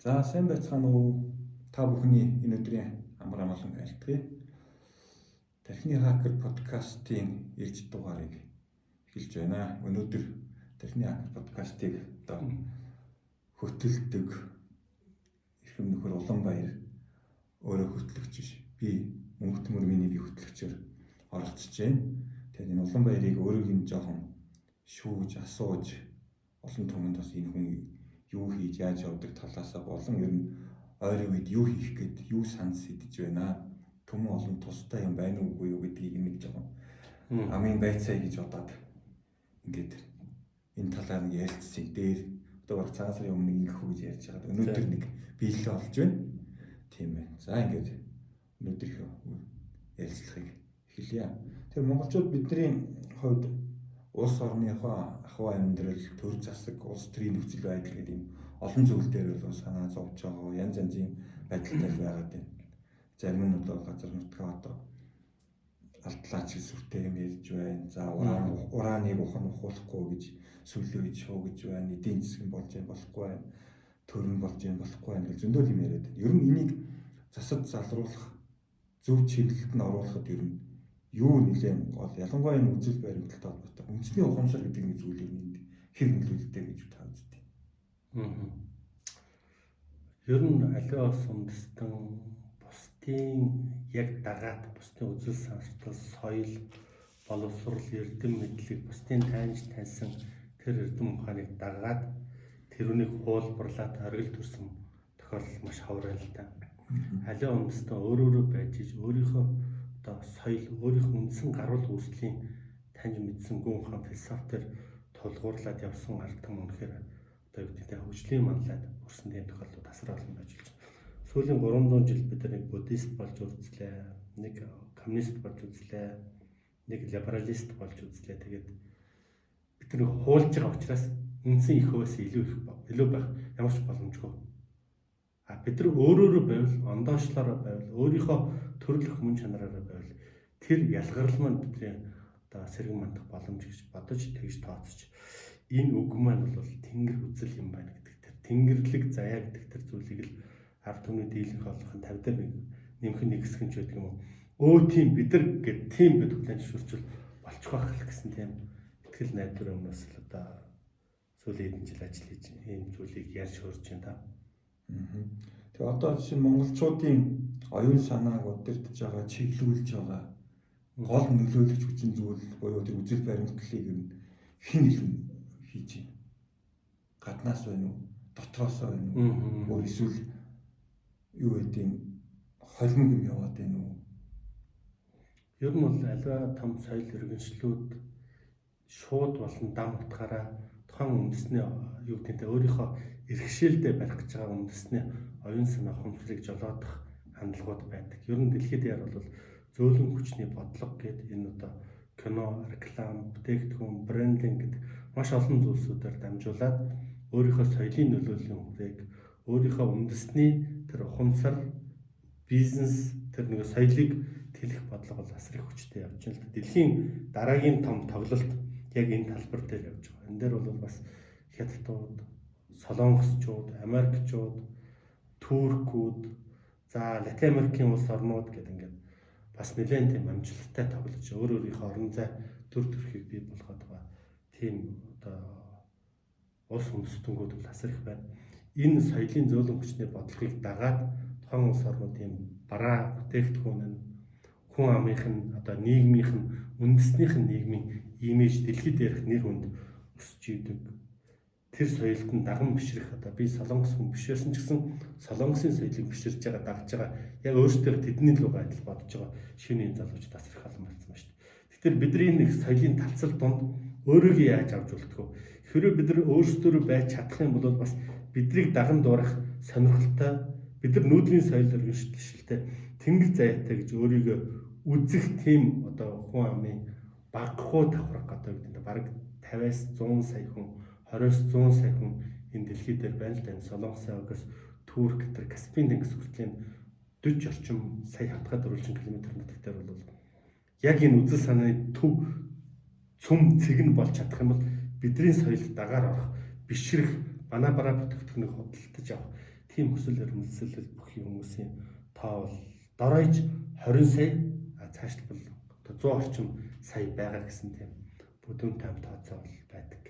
За сайн байцгаана уу? Та бүхний энэ өдрийн амар амгалан айлтгая. Тархины хакер подкастын ээлж дугаарыг эхэлж байна. Өнөөдөр Тархины хакер подкастыг одоо хөтөлдөг эрхэм нөхөр Улаанбаяр өөрөө хөтлөгч биш. Би мөнгөтмөр миний би хөтлөгчөөр оролцож байна. Тэгээд энэ Улаанбаярыг өөрийг нь жоохон шүүж, асууж олон түмэнд бас энэ хүн юу хийж яаж явдаг талаасаа болон ер нь ойрын үед юу хийх гээд юу санал сэдэж байна. Түмэн олон тустай юм байна уугүй юу гэдгийг нэг жоохон амын байцаа гэж бодоод ингээд энэ талаар нэг ярилцсан. Дээр одоо баг цагаан сарын өмнө ингэх үү гэж ярьж байгаа. Өнөөдөр нэг биелэл болж байна. Тийм байна. За ингээд өнөөдрийнхөө ярилцлагыг эхэлье. Тэр монголчууд бидний хувьд улс орныхоо ахуй амьдрал, төр засаг, улс төрийн нөхцөл байдал гэдэг юм олон зүйл дээр бол санаа зовж байгаа. Янз янзын байдалтай байгаад байна. Зарим нь бол газар нутгаа одоо алдлаач сүртэй юм ярьж байна. За урааныг ухуулахгүй гэж сүлээж шуугж байна. Эдийн засаг болж юм болохгүй байна. Төр нь болж юм болохгүй байна гэж зөндөл юм яриад байна. Ер нь энийг засаж залруулах, зөв чиглэлд нь оруулахад ер нь юу нэлээд гол ялангуяа энэ үзэл баримталтай холбоотой үндэсний ухамсар гэдэг нэг зүйлийг энд хэр нөлөөлдөг гэж та үздэг. Ер нь аливаа үндэстэн бусдын яг дагаад бусдын үзэл санаатай соёл, боловсрол, эрдэм мэдлэг бусдын таньж таньсан тэр эрдэм ухааныг дагаад тэрүүнийг хуулбарлаад оргил төрсөн тохиолдол маш ховор л та. Аливаа үндэстэн өөрөөрөө байж өөрийнхөө одоо соёл, өөрийнхөө үндсэн гаруул үүслийн таньж мэдсэн гүн ухаан философиэр тулгуурлаад явсан ардтан үнэхээр одоо юу гэдэг нь хөгжлийн манлаад өрсөн тийм тохиолдол тасар олон байж болж байна. Сүүлийн 300 жил бид нэг буддист болж үзлээ, нэг коммунист болж үзлээ, нэг либералист болж үзлээ. Тэгээд бид нэг хуулж байгаа учраас үндсэн их хөөс илүү байх ямар ч боломжгүй. Бид нар өөрөөрөө байвал, ондоошлороо байвал, өөрийнхөө төрөлх мөн чанараараа байвал тэр ялгарл маань бидний одоо сэргэн мандах боломж гэж бодож тэгж тооцож энэ үг маань бол тэнгэр үзэл юм байна гэдэг тэр тэнгэрлэг заяа гэдэг тэр зүйлийг л ард түмний дийлэнх олохын 50 дээр нэмэх нэг хэсэг нь ч байдаг юм уу. Тийм бид нар гэдэг тийм бид хүлэн зөвшөөрчл болчих байх л гэсэн тийм итгэл найдвар өмнөөс л одоо сүүлийн хэдэн жил ажил хийж ийм зүйлийг ярьж хөрж байна та. Тэгээ одоо жишээ нь монголчуудын оюун санааг удирдах байгаа, чиглүүлж байгаа гол нөлөөлөгч хүчин зүйл буюу тэр үзэл баримтлалыг хэн хийж байна? Гаднаас байна уу? Дотроос байна уу? Өөр эсвэл юу гэдэг нь холимог юм яваад байна уу? Ер нь бол аливаа том соёл иргэншлүүд шууд болон дам утгаараа тухайн үндэсний юу гэдэг нь өөрийнхөө иргэшээлдээ барих гэж байгаа үндэсний оюун санаа ухамсарыг жолоодох хандлагууд байдаг. Ер нь дэлхийд яар бол зөөлөн хүчний бодлого гэдэг энэ одоо кино, реклам, бүтээгдэхүүн, брендинг гэдэг маш олон зүйлсүүдээр дамжуулаад өөрийнхөө соёлын нөлөөллийн хүрээг өөрийнхөө үндэсний тэр ухамсар, бизнес тэр нэг соёлыг тэлэх бодлого бол асар их хүчтэй явж байна. Дэлхийн дараагийн том тоглолт яг энэ талбар дээр явж байгаа. Энэ дээр бол бас хятадууд, солонгосчууд, америкчууд, туркууд, за Латин Америкийн улс орнууд гэдэг ингээд бас нэлээд тийм амжилттай тоглож өөрийнхөө орон зай төр төрхийг бий болгоод байгаа. Тийм одоо улс үндэстнүүд бол асар их байна. Энэ соёлын зөөлөн хүчний бодлогыг дагаад тухайн улс орнуудын бараа бүтээгдэхүүн нь хүн амынх нь одоо нийгмийнх нь үндэснийх нь нийгмийн имиж дэлхийд дээрх нэр хүнд өсөж идэг. Тэр соёлд нь даган бишрэх одоо би солонгос хүн биш байсан ч гэсэн солонгосын соёлыг биширж байгаа дагж байгаа яг өөрсдөө тэдний луг адил бодож байгаа шинийн залууч тасрах халан болсон ба шүү дээ. Тэгэхээр бидний нэг соёлын талцал донд өөрийгөө яаж авч үлдэх вэ? Хэрвээ бид нар өөрсдөө байж чадах юм бол бас биднийг даган дуурах сонирхолтой бид нар нүүдлийн соёл өргөншлөлтэй тэнгэр заяатай гэж өөрийгөө үзэх тийм одоо хүн амын багхуу давхрах гэдэг юм да бараг 50-аас 100 сая хүн 20-с 100 сая хүн энэ дэлхий дээр байна л да. Солонгосын огоос Турк гэдэг Каспийн тэнгис хүртлийн 40 орчим сая хатгаад дөрвөлжин километр нутагтаар бол яг энэ үзэл санааны төв цөм цэг нь болж чадах юм бол бидний соёлд дагаар орох, бишрэх, бана бараа бүтээгдэхүүнийг худалдаж авах тийм өсөл өрмөлсөл бүх хүмүүсийн тоо бол доройж 20 сая цаашлбал 100 орчим сая байгаа гэсэн тийм бүдүүн там тооцоо бол байдаг.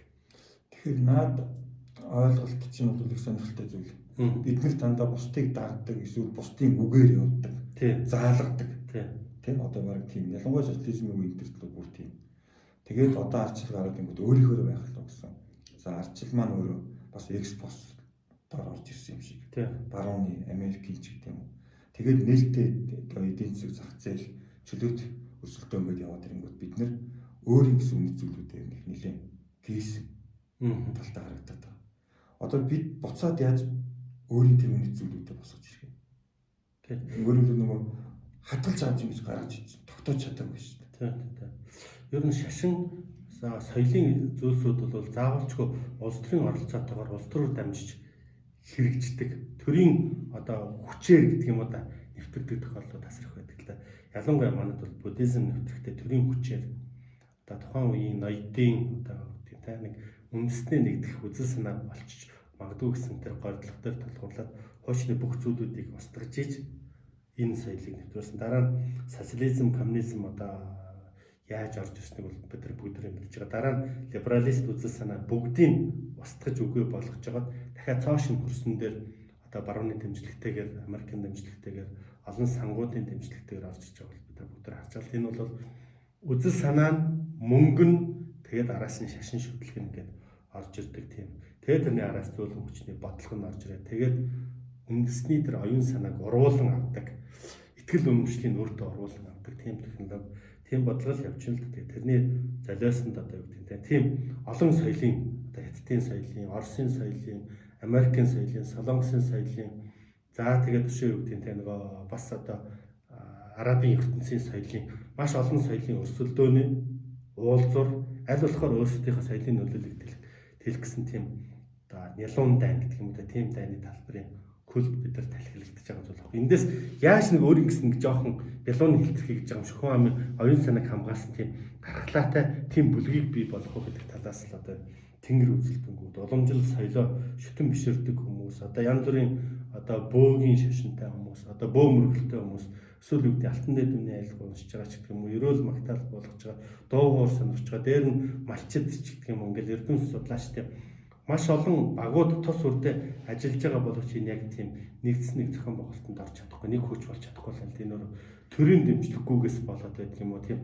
Тэгэхээр наад ойлголт чинь бол их сонирхолтой зүйл. Бид нар дандаа бусдыг дагдаг, эсвэл бусдын үгээр явдаг, заалгадаг. Тийм одоо баг тийм. Ялангуяа социализмын үеийн төрөл бүр тийм. Тэгээд одоо арчил гараад ингүүд өөрийнхөө байх л гэсэн. За арчил маань өөрөө бас экспорт дор орж ирсэн юм шиг. Барууны Америкийн ч гэдэг юм. Тэгээд нээлттэй эдийн засаг зах зээл чөлөөт өсөлтөө ингээд яваад ирэнгүүт бид нар өөрийн гэсэн үнэт зүйлүүдээр нэлээд гүйсэн талтай харагдаад байна. Одоо бид буцаад яаж өөрийн тэр үнэт зүйлүүдэд босгож ирэх юм. Өөрөөр нөгөө хадгалж авч ингэж гаргаж тогтоож чадаагүй шүү дээ. Ер нь шашин соёлын зүйлсүүд бол заавалчгүй улс төрийн оролцоотойгоор улс төрөөр дамжиж хэрэгждэг. Төрийн одоо хүчээр гэдэг юм уу да нэвтрдэг тохиолдол тасрах байдаг л да. Ялангуяа манайд бол буддизм нэвтрэхдээ төрийн хүчээр одоо тухайн үеийн ноёдын одоо нэг үндэснээ нэгдэх үзэл санаа болчих магадгүй гэсэн тэр гордлох дээр толгуурлаад хуучны бүх зүйлүүдийг устгаж иж энэ соёлыг нэвтрүүлсэн. Дараа нь социализм, коммунизм одоо яаж орж ирснийг бол бид нар бүгд мэдж байгаа. Дараа нь либералист үзэл санаа бүгдийг устгаж үгүй болгож байгаа. Дахиад цоошин хөрсөн дээр одоо барууны дэмжлэгтэйгээр, Америкийн дэмжлэгтэйгээр, олон сангуудын дэмжлэгтэйгээр орж ирж байгаа бол бид нар бүгд харж байгаа. Энэ бол үзэл санаа нь мөнгө нь тэгээд араас нь шашин шүтлэг нэгэд орж ирдэг тийм. Тэгээд тэрний араас зөөлөн хүчний бодлого нь орж ирээ. Тэгээд үндэсний тэр оюун санааг уруулан авдаг. Итгэл үнэмшлийн өөртөө оруулан авдаг тийм технологи, тийм бодлого явж байна л дээ. Тэрний золиосонд одоо юу гэдэг нь тийм олон соёлын одоо Хятадын соёлын, Оросын соёлын, Америкийн соёлын, Солонгосын соёлын за тэгээд өшөө юу гэдэг нь нөгөө бас одоо Арабын ертөнцийн соёлын маш олон соёлын өрсөлдөөний уулзуур аль болохоор өөрсдийнхөө соёлын нөлөөлөлийг тэлэх гэсэн тийм одоо нялуун дайн гэдэг юм да тийм дайны талбарын культ бид нар талхилагдаж байгаа зүйл баг. Эндээс яаж нэг өөрийн гэсэн нэг жоохон бялууны хэлтэрхий гэж байгаа юм шиг хүн амын оюун санааг хамгаалсан тийм гаргалаатай тийм бүлгийг бий болгох гэдэг талаас л одоо тэнгэр үзэлдэнгүүд уламжлал соёлоо шүтэн биширдэг хүмүүс одоо янз бүрийн одоо бөөгийн шашинтай хүмүүс одоо бөө мөргөлтэй хүмүүс эсвэл үгдээ алтан дээд үнийн айлгуу уншиж байгаа ч гэдэг юм уу ерөөл магтаал болгож байгаа дуу хоор сонирч байгаа дээр нь малчид ч гэдэг юм ингээл эрдэнэс судлаачтай маш олон багууд тус үрдээ ажиллаж байгаа боловч энэ яг тийм нэгдсэн нэг зохион байгуулалтанд орж чадахгүй нэг хүч болж чадахгүй л энэ нөр төрийн дэмжлэггүйгээс болоод байдаг юм уу тийм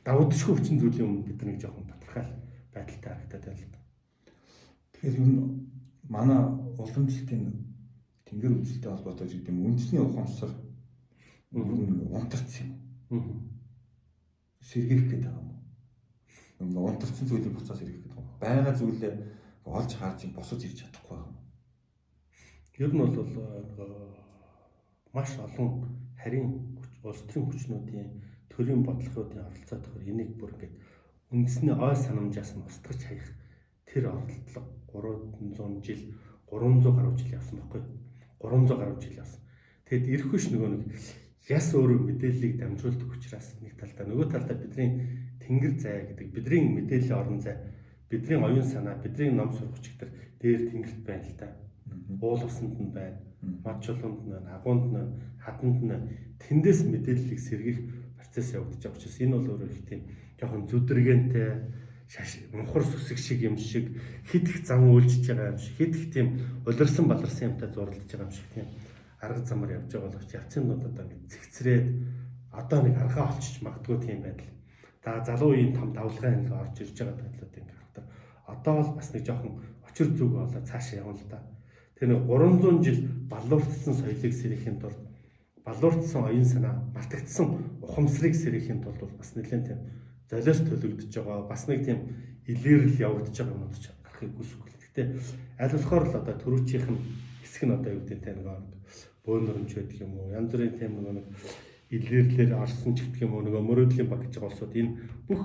давагдшгүй хүчин зүйлийн өмнө бид нэг жоохон баталгаал байдалтай харагдаад байна л да. Тэгэхээр энэ манай уламжлалтын тэнгэр үзэлтэй холбоотой гэдэг юм үндэсний ухамсар унтарч юм. Сэргийх гэдэг юм. Унтарсан зүйлийг буцаа сэргийх гэдэг юм. Бага зүйлээ олж харж босож ирж чадахгүй юм. Ер нь бол маш олон харийн улс төрийн хүчнүүдийн төрийн бодлогын оролцоотойгоор энийг бүр ингээд үндэсний ой санамжаас нь устгаж хаях тэр оролдлого 300 жил 300 гаруй жил явсан байхгүй 300 гаруй жил явсан. Тэгэд ирэх биш нөгөө нэг яс өөрөө мэдээллийг дамжуулдаг учраас нэг талдаа нөгөө талдаа бидний тэнгэр зай гэдэг бидний мэдээллийн орон зай бидний оюун санаа бидний ном сурагч гэдэг дээр тэнгэрт байна л да. Уул усанд нь байна, мад чулуунд нь, агуунд нь, хаданд нь тэндээс мэдээллийг сэргийх процесс явагдаж байгаа учраас энэ бол өөрөө их тийм жоохон зүдрэгэнтэй мунхар сүсэг шиг юм шиг хит их зам үйлжиж байгаа юм шиг хит их тийм улирсан баларсан юмтай зурлаж байгаа юм шиг тийм арга замаар явж байгаа боловч явцын донд одоо нэг цэгцрээд одоо нэг аргаа олчиж магадгүй тийм байдал. За залуу үеийн том давлгаан ингээ орж ирж байгаа байдлууд ингээ харахад одоо бол бас нэг жоохон очир зүг болоо цаашаа явна л да. Тэр нэг 300 жил балуурдсан соёлыг сэрээхийн тулд балуурдсан оюун санаа мартагдсан ухамсарыг сэрээхийн тулд бол бас нэлээд тийм золиос төлөгдөж байгаа бас нэг тийм илэрэл явагдаж байгаа юм ч гарахыг хүсэхгүй. Гэхдээ аль болохоор л одоо төрүүчийнх нь хэсэг нь одоо юу гэдэг нь нэг бөөнөрмж байдаг юм уу янз бүрийн тийм нэг илэрлэлээр орсон ч гэдэг юм уу нөгөө мөрөөдлийн баг гэж байгаа улсууд энэ бүх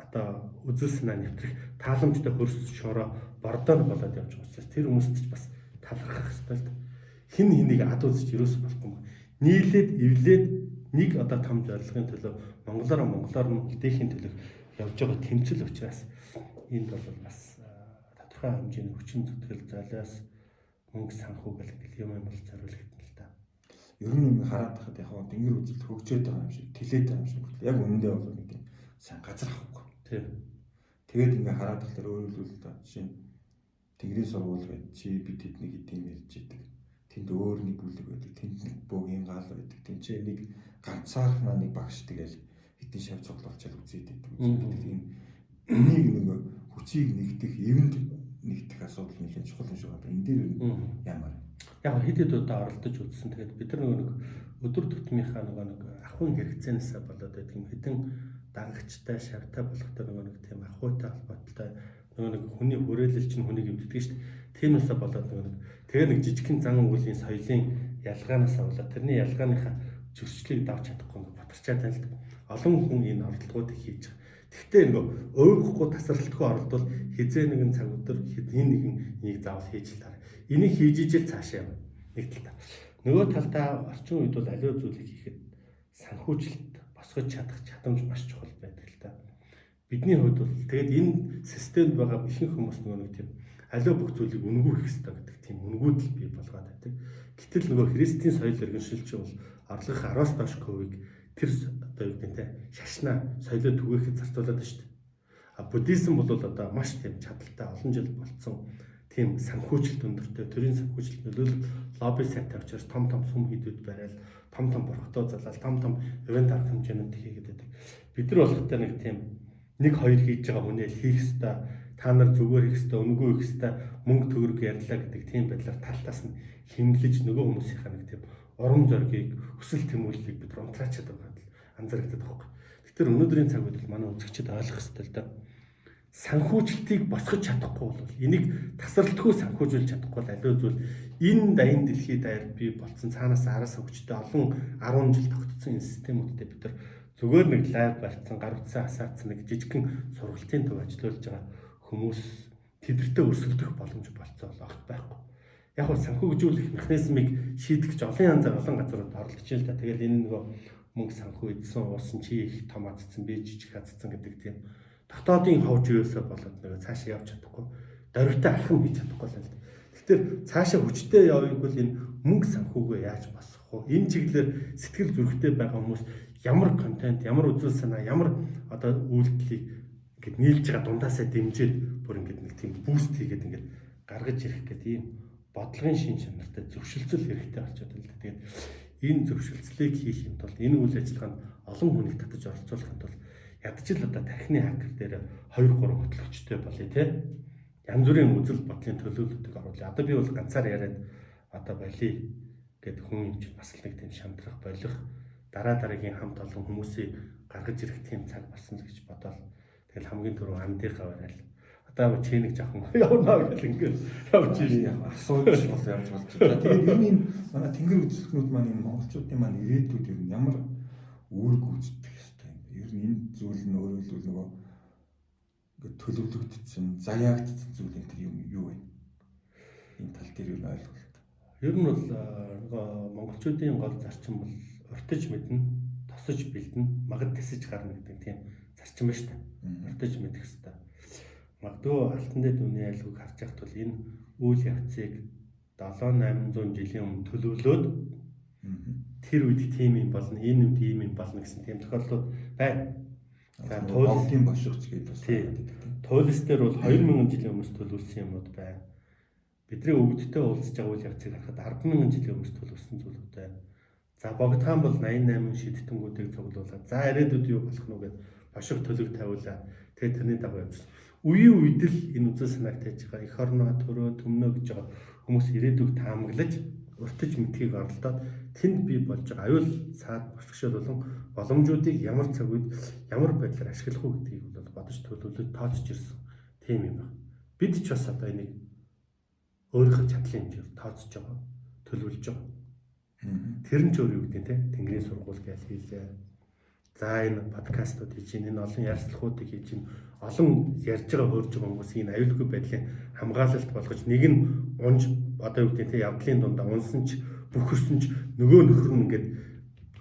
одоо үзэл санаа нэвтрэх тааламжтай хөрс шороо бордоор болоод явж байгаа учраас тэр хүмүүст ч бас талархах хэрэгтэй л хин хэнийг ад үзэж юус болохгүй юм. Нийлээд эвлээд нэг одоо том зорилгын төлөө монголоор нь үлдээхийн төлөө явж байгаа тэмцэл учраас энд бол бас тодорхой хэмжээний хүчин зүтгэл золиос мөнгө санхүү гэх юм бол зориулагдана л да. Ер нь хараад байхад яг хоо тэнгэр үзэлт хөгжөөд байгаа юм шиг, тэлээд байгаа юм шиг байна. Яг үнэндээ бол нэг тийм сайн газар авахгүй. Тийм. Тэгээд ингээ хараад тахлаар өөрөлдвөл та жишээ нь тэнгэрийн сургууль байд чи бид тэднийг хэдийн ярьж идэг. Тэнд өөр нэг бүлэг байдаг. Тэнд нэг бөөгийн гал байдаг. Тэнд чи нэг ганцаархнаа нэг багш тэгэл хэдийн шав цуглуулчаад үзээд байдаг. Тийм энийг нэг хүчийг нэгдэх, эвэнд нэгдэх асуудал нэлээд чухал юм шиг байна. Энэ дээр ямар яг хэд хэд удаа оролдож үзсэн. Тэгээд бид нар нэг өдөр тутмынхаа нэг ахуйн хэрэгцээнээс болоод байдаг юм хэдэн дагагчтай шавтай болохтой нэг тийм ахуйтай холбоотой нэг хүний хүрээлэл чинь хүнийг өвддөг шүү дээ. Тиймээс болоод тэгээ нэг жижигхэн зан өглийн соёлын ялгаанаас болоод тэрний ялгааныхаа зөрчлийг давж чадахгүй батарчаад байна л да. Олон хүн энэ оролдлогуудыг хийж байгаа. Гэхдээ ойлгохгүй тасралтгүй оролдвол хизээ нэгэн цаг өдөр хэн нэгэн энийг заавал хийж л таарна. Энийг хийж ижил цаашаа явна. Нэг талдаа. Нөгөө талдаа орчин үед бол аливаа зүйлийг хийхэд санхүүжилт босгож чадах чадамж маш чухал байдаг л да. Бидний хувьд бол тэгээд энэ системд байгаа ихэнх хүмүүс нэг тийм аливаа бүх зүйлийг үнгүй хийх хэрэгтэй гэдэг тийм үнгүүдэл бий болгоод байдаг. Гэтэл христийн соёл иргэншилч бол орлогын 10-аас доош ковыг тэр одоо юу гэдэг нь шашнаа соёлоо түгээхэд зарцуулаад байна шүү дээ. Буддизм бол одоо маш тийм чадaltaй олон жил болцсон тийм санхүүжилт өндөртэй төрийн санхүүжилт нөлөөлөл лобби сайтай учраас том сүм хийдүүд барайл том борхотоо залал том ивент арга хэмжээнүүд хийгээд байдаг. Бид нар болохтой нэг тийм 1-2 хийж байгаа хүнээ хийх ёстой, та нар зүгээр хийх ёстой, үнгүй хийх ёстой, мөнгө төгрөг ярьлаа гэдэг тийм байдлаар талтаас нь хэмлэж нөгөө хүмүүсийнхаа нэг тийм урам зоригийг, хүсэл тэмүүллийг бид унтраачаад байгаа л анзаарэгдэв байхгүй. Тэгэхээр өнөөдрийн цаг үед манай үзэгчид ойлгох ёстой л да. Санхүүжилтийг босгож чадахгүй бол энийг тасралтгүй санхүүжүүлж чадахгүй бол аливаа зүйл энэ дайны дэлхийд даяар бий болсон цаанаас араас хөгжтэй олон 10 жил тогтсон энэ системүүдтэй бид нар зүгээр нэг лайв барьсан гар утсаа хасаацсан нэг жижигхэн сургалтын төв ажиллуулж байгаа хүмүүс тэдэртээ өрсөлдөх боломж болцоо огт байхгүй. Яг нь санхүүжүүлэх механизмыг шийдэх гэж олон янзаар олон газрууд оролдож байна л да. Тэгэл энэ мөнгө санхүү эдсэн уусан чи их том азцсан би жижиг азцсан гэдэг тийм дотоодын ховж юусаа болоод цаашаа явж чадахгүй дөрвтэй алхам хийж чадахгүй л дээ. Тэгэхээр цаашаа хүчтэй явъяг бол энэ мөнгө санхүүгээ яаж босгох вэ? Энэ чиглэлээр сэтгэл зүрэхтэй байгаа хүмүүс ямар контент, ямар үзэл санаа, ямар одоо үйлдэлийг ингээд нийлж байгаа дундаасаа дэмжиж бүр ингээд нэг тийм буст хийгээд ингээд гаргаж ирэх гэдэг ийм бодлогын шин чанартай зөвшөлдсөл хэрэгтэй болчиход байна л да. Тэгээд энэ зөвшөлдслийг хийх юм бол энэ үйл ажиллагаанд олон хүнийг татаж оролцуулахын тулд ядчил одоо тархины хакер дээр 2-3 хөтлөгчтэй болъё те. Янз бүрийн үзэл бодлын төлөөлөлтөд оруулъя. Одоо би бол ганцаар яриад одоо болъё гэдэг хүн юм чинь бас л нэг тийм шамдрах болох дараагийн хамт олон хүмүүсийг гаргаж ирэх тийм цаг болсон гэж бодоод тэгэл хамгийн түрүү амдынхаа барайл одоо чи нэг жоохон явна гэл ингээд явж ирээ. Асууж бол явж болж байгаа. Тэгээд энэ манай тэнгэр үзэлтнүүд маань энэ монголчуудын маань ирээдүйд ер нь ямар үүрэг гүйцэтгэх ёстой юм. Ер нь энэ зүйл нь өөрөөр хэлбэл ингээд төлөвлөгдсөн, заяагдсан зүйл энэ юу вэ? Энэ тал дээр юу ойлголт? Ер нь бол монголчуудын гол зарчим бол уртж мэднэ, тосож бэлдэнэ, магад тэсэж гарна гэдэг тийм зарчим ба шүү дээ. Уртж мэдэх хэрэгтэй. Магадгүй алтан дэд үний айлгыг харж байхад бол энэ үйл явцыг 700-800 жилийн өмнө төлөвлөөд тэр үед тийм юм болно, энэ үед ийм юм болно гэсэн тийм тохиолдлууд байна. За туйлын бошигч гэдэг бас байдаг. Туйлс дээр бол 2000 жилийн өмнөөс төлөвлөсөн юмнууд байна. Бидний өвгдөлтөд уулзж байгаа үйл явцыг харахад 100000 жилийн өмнөөс төлөвлөсөн зүйлүүд байна. За богдхан бол 88 шийдтэнгүүдийг цуглуулад за ирээдүйд юу болох нь гэдэг бошиг төлөв тавиулаа. Тэгээд тэрний дагуу явсан. Үеийн үед л энэ үзэл санааг тааж байгаа эх орноо төрөө төмнөө гэж байгаа хүмүүс ирээдүйг таамаглаж уртж мэдхийг оролдоод тэнд бий болж байгаа аюул цаад бошигшол болон боломжуудыг ямар цаг үед ямар байдлаар ашиглах уу гэдгийг бол бодож төлөвлөж тооцож ирсэн тийм юм байна. Бид ч бас одоо энийг өөрийнхөө чадлын хэмжээр тооцож байгаа, төлөвлөж байгаа. Тэр нь ч өөр юу гэдэг нь те тэнгэрийн сургууль гэж хэлээ. За энэ подкастууд хийж энэ олон ярилцлагуудыг хийж олон ярьж байгаа хөрж байгаа хүмүүсийн аюулгүй байдлын хамгаалалт болгож нэг нь унж одоо юу гэдэг нь те явдлын дундаа унсан ч бөхөрсөн ч нөгөө нөхөр нь ингээд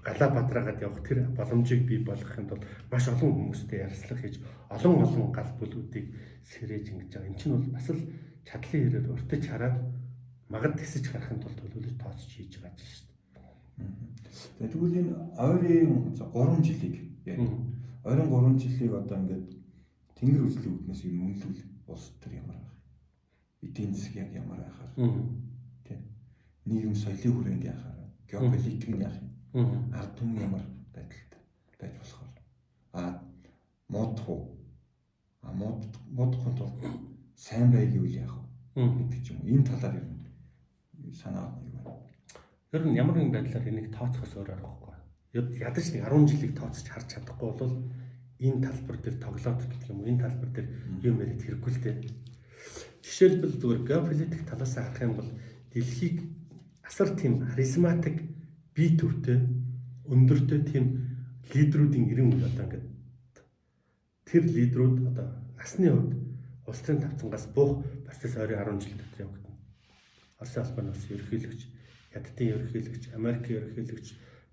галаа бадраагаад явах тэр боломжийг бий болгохын тулд маш олон хүмүүстэй ярилцлага хийж олон гал бүлүүдийг сэрэж ингэж байгаа. Энэ чинь бол бас л чадлын хэрээр уртж хараад магад тэсэж гарахын тулд төлөвлөж тооцож хийж байгаа ажил шүү дээ. Тэгвэл энэ ойрын 3 жилийг яг ойрын 3 жилийг одоо ингээд тэнгэр үзлийн үүднээс юм үнэлвэл улс төр ямар байх? Эдийн засаг яг ямар байхаар? Тийм. Нийгэм соёлын хүрээнд яхаар? Геополитик нь яах юм? Ард түмэн ямар байдалтай байж болохоор муудах уу? Муудахын тулд сайн бай гэвэл яах вэ? Гэдэг ч юм уу. Энэ талаар юм санаа юу байна? Тэр нь ямар нэгэн байдлаар энийг тооцохоос өөр аргагүй. Ядаж нэг 10 жилийг тооцож харж чадахгүй бол энэ талбар дээр тоглоод гэх юм уу, энэ талбар дээр юм яриад хэрэггүй л дээ. Жишээлбэл зүгээр геополитик талаас харах юм бол дэлхийг асар тийм харизматик бие төвтэй өндөртэй тийм лидерүүдийн 90 үе одоо ингээд тэр лидерүүд одоо насны хувьд улс төрийн тавцангаас буух процесс 20-10 жил дотор явагдана. Оросын албаны улс ерөнхийлөгч, Хятадын ерөнхийлөгч, Америкийн ерөнхийлөгч,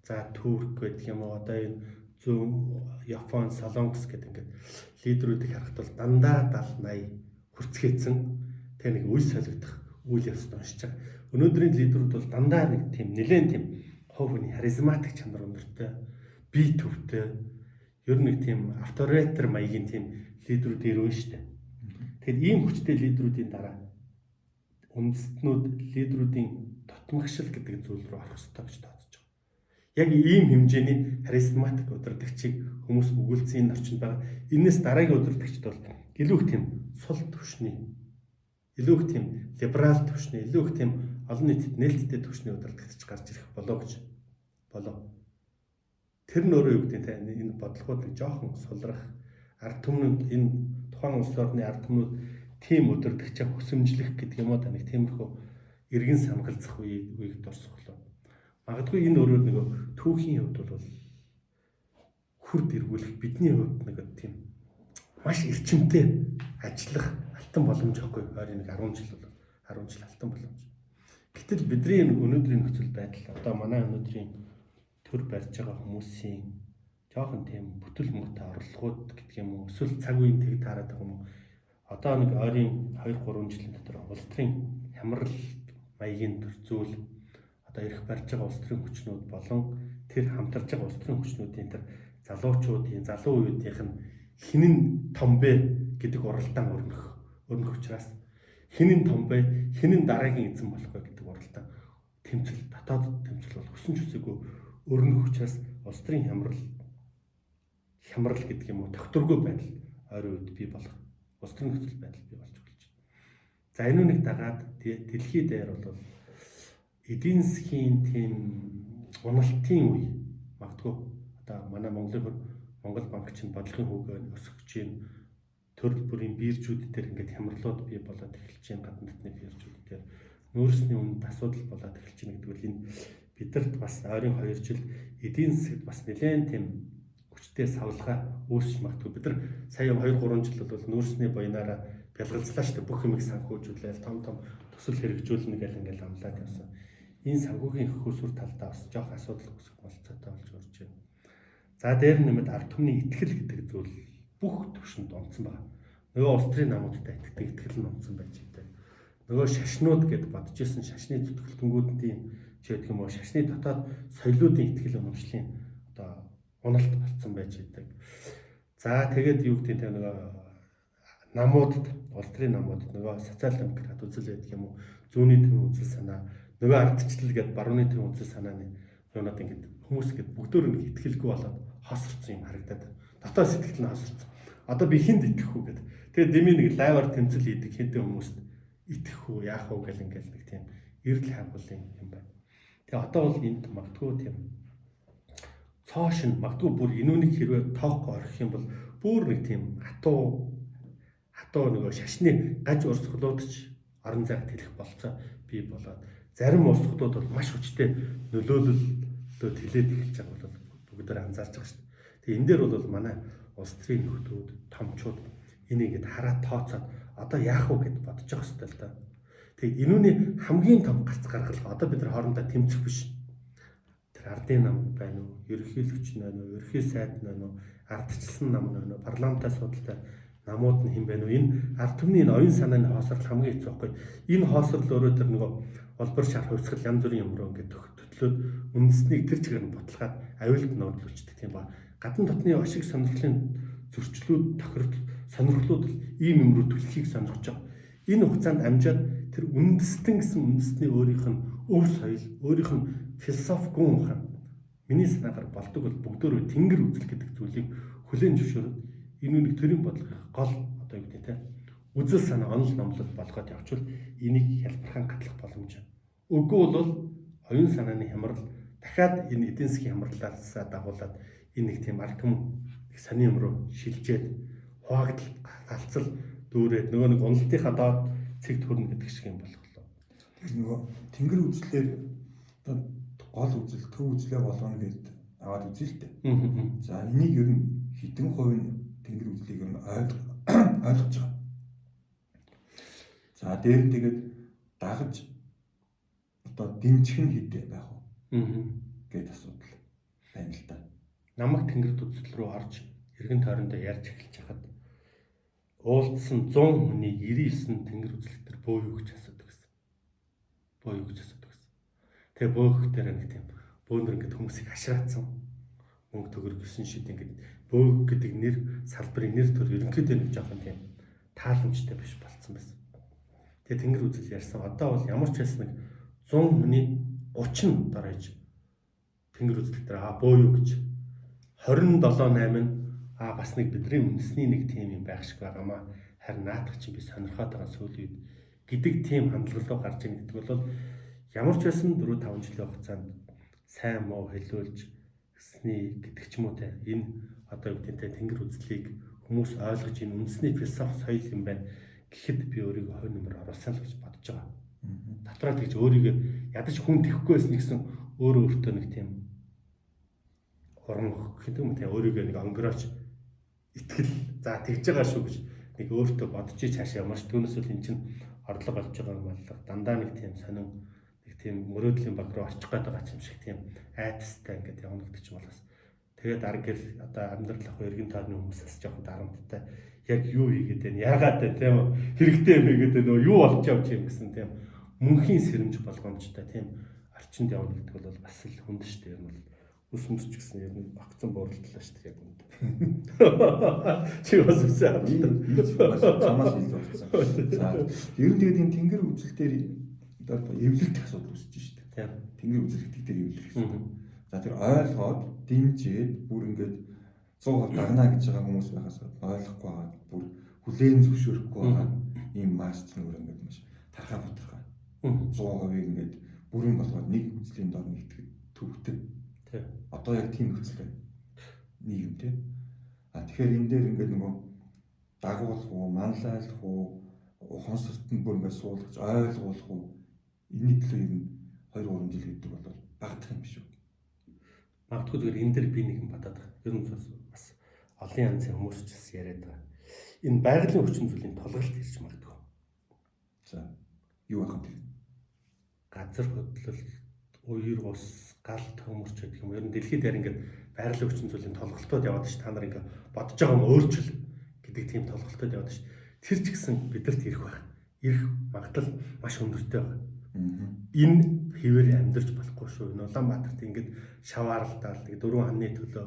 за Турк гэдэг юм уу одоо энэ зүүн Япон, Солонгос гэдэг ингээд лидерүүдийг харахад бол дандаа 70-80 хүрцгээсэн тэр нэг үе солигдох үйл явц уншиж байгаа. Өнөөдрийн лидерүүд бол дандаа нэг тийм нэлээд тийм хувь хүний харизматик чанар өндөртэй, бие төвтэй, ер нь нэг тийм авторитар маягийн тийм лидерүүд ирвэн штэ. Тэгэхээр ийм хүчтэй лидерүүдийн дараа үндэстнүүд лидерүүдийн дотмогшил гэдэг зүйл рүү орох ёстой гэж тооцож байгаа. Яг ийм хэмжээний харизматик удирдагчийг хүмүүс өгүүлсэн энэ орчинд байгаа. Энээс дараагийн удирдагчд бол илүү их тийм сул түвшний, илүү их тийм либерал түвшний, илүү их тийм олон нийтэд нээлттэй түвшний удирдагч гарч ирэх болоо гэж болоо. Тэр нь өөрөө юу гэдэг нь энэ бодлогоодыг жоохон сулрах ард түмнүүд энэ тухайн улс орны ард түмнүүд тийм удирдагчаа хөсөмжлөх гэдэг юм уу та нэг тиймэрхүү эргэн самгалзах үеийг дурсах болов. Магадгүй энэ өөрөө нэг түүхийн хувьд бол хүрд эргүүлэх бидний хувьд нэг тийм маш эрчимтэй ажиллах алтан боломж байхгүй ойрын нэг 10 жил бол 10 жил алтан боломж. Гэтэл бидний өнөөдрийн нөхцөл байдал одоо манай өнөөдрийн төр барьж байгаа хүмүүсийн жоохон тийм бүтэл муутай орлогууд гэдэг юм уу эсвэл цаг үеийн тэг таарад байгаа юм уу одоо нэг ойрын 2-3 жилийн дотор улс төрийн хямрал маягийн зүйл одоо ирэх барьж байгаа улс төрийн хүчнүүд болон тэр хамтарж байгаа улс төрийн хүчнүүдийн тэр залуучуудын залуу үеийнх нь хинэн том бэ гэдэг уралдаан өрнөх учраас хинэн том бэ хинэн дараагийн эзэн болох вэ гэдэг уралдаан тэмцэл дотоод тэмцэл бол хүсэн хүсээгүй өрнөх учраас улс төрийн хямрал гэдэг юм уу тогтворгүй байдал ойрын үед бий болох улс төрийн нөхцөл байдал бий болж эхэлж байна. За энэ үнийг дагаад дэлхий дээр бол эдийн засгийн тийм уналтын үе магадгүй одоо манай Монгол банк чинь бодлогын хөвгөө өсгөж чинь төрөл бүрийн биржүүд дээр ингээд хямралууд бий болоод эхэлж чинь гадны дотны биржүүд дээр нөөцний үнэт асуудал болоод эхэлж чинь гэдэг нь энэ бидэрт бас ойрын 2 жил эдийн засгт бас нэлээд тийм хүчтэй савлгаа үүсч магадгүй бид нар сая 2-3 жил бол нөөцний буйнаараа бэлгэлцлаа шүү дээ бүх юмыг санхүүжүүлээл том төсөл хэрэгжүүлнэ гэл ингээл амлаад явсан. Энэ санхүүгийн хөөсвөр талдаа бас жоох асуудал үүсэх болцоотой болж урж байна. За дээр нэмээд ард түмний итгэл гэдэг зүйл бүх төвшөнд онцсон байна. Нөгөө улс төрийн намуудтай итгэл нь онцсон байж байгаа. Нөгөө шашнууд гэд бодож исэн шашны зүтгэлтэнгүүдийн ч гэдэг юм уу шашны дотоод соёлоодын итгэл үнэмшлийн одоо уналт болцсон байж байгаа. За тэгээд юу гэдэг нь нөгөө намуудад улс төрийн намуудад нөгөө социал демократ үзэл байдаг юм уу зүүнний төвийн үзэл санаа нөгөө ардчлал гэд барууны төвийн үзэл санааны юунад ингээд хүмүүс гэд бүгдөө нэг итгэлгүй болоод хосорцсон юм харагдаад дотоод сэтгэл нь хосорцсон. Одоо би хинд итгэх үү гэд. Тэгээд дэмий нэг лайвар тэмцэл хийдэг хинтээ хүмүүст итгэх үү яах вэ гэл ингээд нэг тийм эрдэл хайгуулын юм байна. Тэгээ одоо бол энд магадгүй тийм цоошин магадгүй бүр энүүнийг хэрвээ тоохгүй орох юм бол бүр нэг тийм хатуу нөгөө шашны гаж урсгалуудч орон зайд хэлэх болцоо бий болоод зарим урсгалууд бол маш хүчтэй нөлөөлөлтөд хилээд эхэлж байгаа бол бүгдээр анзаарч байгаа шүү дээ. Тэгээ энэ дээр бол манай улс төрийн нөхдүүд, томчууд энийг гээд хараа тооцоод одоо яах вэ гэд бодож байгаа хэрэгтэй л да. Тэгээ энүүний хамгийн том гарц гаргалгаа одоо бид нар хоорондоо тэмцэх биш. Тэр ардын нам байна уу, ерөнхийлөгч байна уу, ерөнхий сайд байна уу, ардчилсан нам байна уу, парламентаас судалтай намууд нь хэн бэ вэ? Энэ ард түмний энэ оюун санааны хоосрол хамгийн хэцүү байхгүй. Энэ хоосрол өөрөө тэр нөгөө олбор шар хувьсгал янз бүрийн юмруу ингээд төтлөөд үндэснийг тэр чигээр нь ботлохад аюулт нөөдлөждөг тийм ба. Гадна дотны ашиг сонирхлын зөрчлүүд тохирол сонирхлууд ийм юм руу түлхийг сонирхож байгаа. Энэ хугацаанд амжаад тэр үндэстэн гэсэн үндэсний өөрийнх нь өв соёл, өөрийнх нь философи гүн ухаан миний санаагаар болдог бол бүгдөө тэнгэр үзэл гэдэг зүйлийг хүлээн зөвшөөрөд энэ үнийг төрийн бодлогын гол одоо юу гэдэг те үзэл санаа онол номлол болгоод явуучвал энийг хялбархан гатлах боломж. Үгүй бол оюун санааны хямрал дахиад энэ эдийн засгийн хямралаас дагуулад энэ нэг тийм ард түмэн их сони юм руу шилжээд хуваагдал галцал дүүрээд нөгөө нэг уналтынхаа доод цэгт хүрнэ гэдэг шиг юм болголоо. Тэгэхээр нөгөө тэнгэр үзлээр одоо гол үзэл төв үзлээ болгоно гэд аваад үзье л дээ. За энийг ер нь хэдэн хувь нь тэнгэр үзлийг ер нь ойлгож байгаа. За дээр нь тэгээд дагаж одоо дэмжих нь хэдэ байх вэ? Гэт асуудал байна л да. Намаг тэнгэр үзэл рүү орж эргэн тойрондоо ярьж эхэлж хахад уулдсан 100 хүний 99 тэнгэр үзэл төр бөө юу гэж асуудаг гэсэн. Бөө юу гэж асуудаг гэсэн. Тэгээ бөөх дээр нэг тийм бөөнөр ингээд хүмүүсийг хашраацсан. Мөнгө төгөр гисэн шид ингээд бөөх гэдэг нэр салбарын нэр төр ерөнхийдөө нэг жоохон тийм тааламжтай биш болцсон байсан. Тэгээ тэнгэр үзэл ярьсан. Одоо бол ямар ч хэлс нэг 100 хүний 30 дарааж тэнгэр үзэл дээр бөө юу гэж 27-8 нь бас нэг бидний үндэсний нэг тим юм байх шиг байгаамаа. Харин наадах чинь би сонирхоод байгаа сүүлийн үед гэдэг тийм хандлага руу гарч ийн гэдэг бол ямар ч байсан 4-5 жилийн хугацаанд сайн муу хэлүүлж гэсний гэдэг ч юм уу те энэ одоо юу гэдэг тэнгэр үзлийг хүмүүс ойлгож энэ үндэсний философи соёл юм байна гэхэд би өөрийгөө хой нэмэр оруулсан л гэж бодож байгаа. Дотроо тэгж өөрийгөө ядаж хүн тэхгүй байсан гэсэн өөрөө өөртөө нэг тийм уран гэдэг юм те өөрийгөө нэг онгорооч итгэл за тэгж байгаа шүү гэж нэг өөртөө бодож цаашаа ямарч түүнээс үл эн чинь орлого олж байгаа юм боллоо дандаа нэг тийм сонин нэг тийм мөрөөдлийн баг руу орчих гээд байгаа юм шиг тийм айдастай ингээд явна гэдэг чинь болохоос тэгээд арга гэл одоо амьдрал ах эргэн тойрны хүмүүсээс жоохон дарамттай яг юу хийгээд байна яагаад вэ тийм хэрэгтэй юм хийгээд байна юу болж явж юм гэсэн тийм мөнхийн сэрэмж болгоомжтой тийм орчинд явна гэдэг бол бас л хүнд шүү дээ юм бол ус мөсч гэсэн ер нь багцсан буурлалаа шүү дээ яг үнд. Чи бас үсээ чамаас илүү болсон. За ер нь тэгээд энэ тэнгэр үзэл дээр одоо эвлэлт асуудал үүсэж шүү дээ. Тийм. Тэнгэр үзэл гэдэг дээр эвлэх гэсэн. За тэр ойлгоод дэмжиж бүр ингээд 100% дагнаа гэж байгаа хүмүүс байхаас ойлгохгүй байгаа бүр хүлээн зөвшөөрөхгүй байгаа ийм мастер нөр ингээд маш тархаа бутархаа 100% ингээд бүрэн болгоод нэг үзлийн дор нэгтгэж төвхтэй. Тийм. Одоо яг тийм нөхцөл байна. Нийгэм тийм. Тэгэхээр энэ дээр ингээд нөгөө дагуулах уу, манлайлах уу, ухамсартанд бүр ингээд суулгаж ойлгуулах уу энэ төлөө ер нь 2-3 жил гэдэг бол багтах юм биш үү? Магадгүй зүгээр энэ дээр би нэг юм бодоод байгаа. Ер нь бас олон янзын хүмүүс ч бас яриад байгаа. Энэ байгалийн хүчин зүйлийн тулгалт ирж магадгүй. За юу байх вэ? Газар хөдлөлт, уур ус, гал төмөрч гэдэг юм. Ер нь дэлхийд дээр ингээд байгалийн хүчин зүйлийн тулгалтууд яваад ш та нар ингээд бодож байгаа юм өөрчил гэдэг тийм тулгалтууд яваад ш. Тэр ч гэсэн бидэрт ирэх байх. Ирэх магадлал маш өндөртэй байна. Энэ хэвээр амьдарч болохгүй шүү. Энэ Улаанбаатарт ингээд шавааралдаал нэг 4 ханы төлөө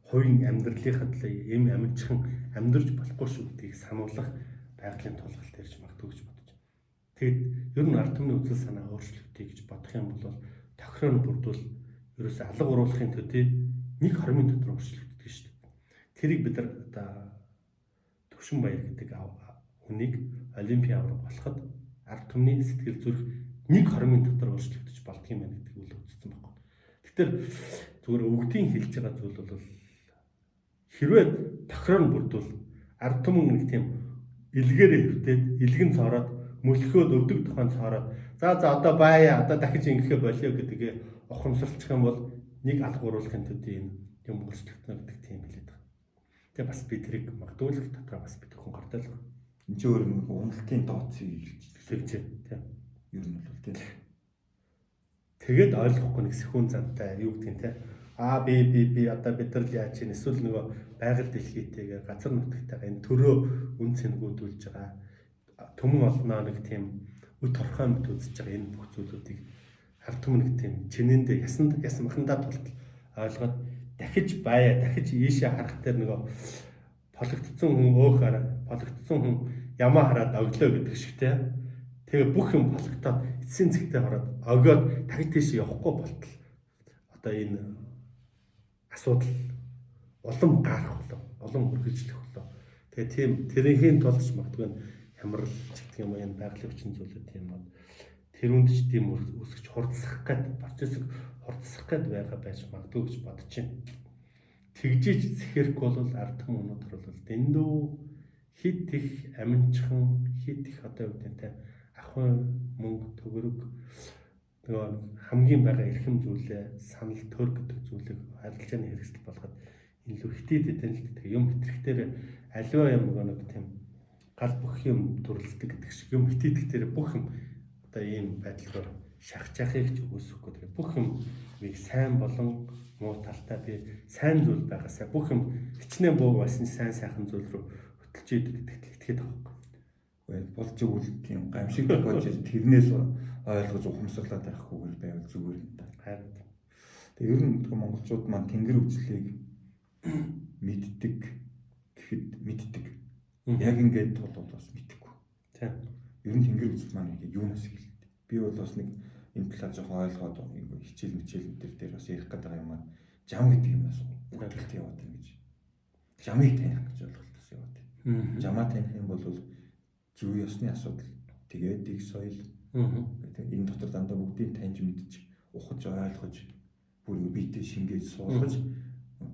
хувийн амьдралынхаа төлөө эм амжихан амьдарч болохгүй шүү гэдгийг сануулгах байгалийн тулгалт ирж магадгүй гэж бодож байна. Тэгэд ер нь ард түмний үзэл санаа өөрчлөлтийг гэж бодох юм бол тохироо бүрдүүл ерөөсөө алга уруулахын төдий нэг хормын дотор өөрчлөгддөг шүү дээ. Тэрийг бид нар одоо Төвшин Баяр гэдэг хүнийг Олимпийн авраг болоход ард түмний сэтгэл зүрх нэг хормын дотор өөрчлөгдөж болдго юм байна гэдэг үл үзсэн байхгүй. Тэгэхээр зүгээр өвгдийн хэлж байгаа зүйл бол хэрвээ тохироо бүрдүүл ард түмэн нэг тийм илгээрээ хөвтөөд илгэн цороод мөлхөөд өвдөг тухайн цороод за одоо баая одоо дахиж ингэхэ болио гэдгээ ухамсарлчих юм бол нэг алга уруулахын төдий энэ юм өөрчлөгдөнө гэдэг тийм хэлээд байгаа. Тэгээ бас би тэрийг магадгүй л дотроо бас би төхөн гортол. Энд чинь өөр нэг уналтын дооцыг хэлж тийм. Ер нь бол тийм. Тэгээд ойлгохгүй нэг сэхүүн зантай юу гэдэг нь те би одоо бид нар л яаж чинь эсвэл нөгөө байгаль дэлхийтэйгээ газар нутгатайгаа энэ төрөө үн цэнгүүдүүлж байгаа төмөн олноо нэг тийм үе торхой мэт үзэж байгаа энэ бүх зүйлүүдийг хард түмэн тийм чинэндээ ясмахандаа тултал ойлгоод дахиж ийшээ харах дээр нөгөө пологдсон хүн ямаа хараад оглоо гэдэг шигтэй. Тэгээ бүх юм пологдоод эцсийн зэгтээ хараад огоод дахиж тийш явахгүй болтол одоо энэ асуудал улам гарах болов, улам үргэлжлэх болов. Тэгээ тийм тэрийн тулд ч магадгүй хямрал гэдэг юм уу энэ байгалийн хүчин зүйлүүд тийм бол тэр үнд ч тийм үсгэж процессыг хурдсах гээд байгаа байж магадгүй гэж бодож байна. Тэгжиж сэхэрх бол ард түмэн өнөдр бол дэндүү хит их аминчхан хит их одоо юу гэдэг нь ахын мөнгө төгрөг нөгөө хамгийн байгаа эрхэм зүйлээ санал төр гэдэг зүйлийг арилжааны хэрэгсэл болгоод илүү хитэд эдэнэлт юм хэтрэхтэр аливаа юм нэг тийм гал бүх юм дүрлэлдэг гэдэг шиг юм хитэдэгтэр бүх юм одоо ийм байдлаар шахаж яхих ч үгүйсэхгүй тэгээ бүх юмыг сайн болон муу талтай би сайн зүйл байгаасаа бүх юм хичнээн буу байсан сайн сайхан зүйл рүү хөтлж идэг гэдэгт итгэдэг байхгүй. Болж игэл тийм гамшиг тохиолж тэрнээс ойлгож ухамсарлаад байхгүйгээр байвал зүгээр юм да. Харин тэгээ ер нь монголчууд маань тэнгэр үзлийг мэддэг гэхэд мэддэг. Яг ингээд бол бас мэдэхгүй. Тийм. Ер нь тэнгэр үзэл маань юунаас эхэлдэг. Би бол бас нэг энэ талаар жоохон ойлгоод хичээл дээр бас ярих гэдэг юм аа. Жам гэдэг юмнаас үлдэлт яваад байна гэж. Жамыг таних гэж ойлголтоос яваад байна. Жамаа таних юм бол зүй ёсны асуудал. Тэгээд их соёл. Энэ дотор дандаа бүгдийг таньж мэдж, ухаж ойлгож, бүр биетэй шингээж суулгаж,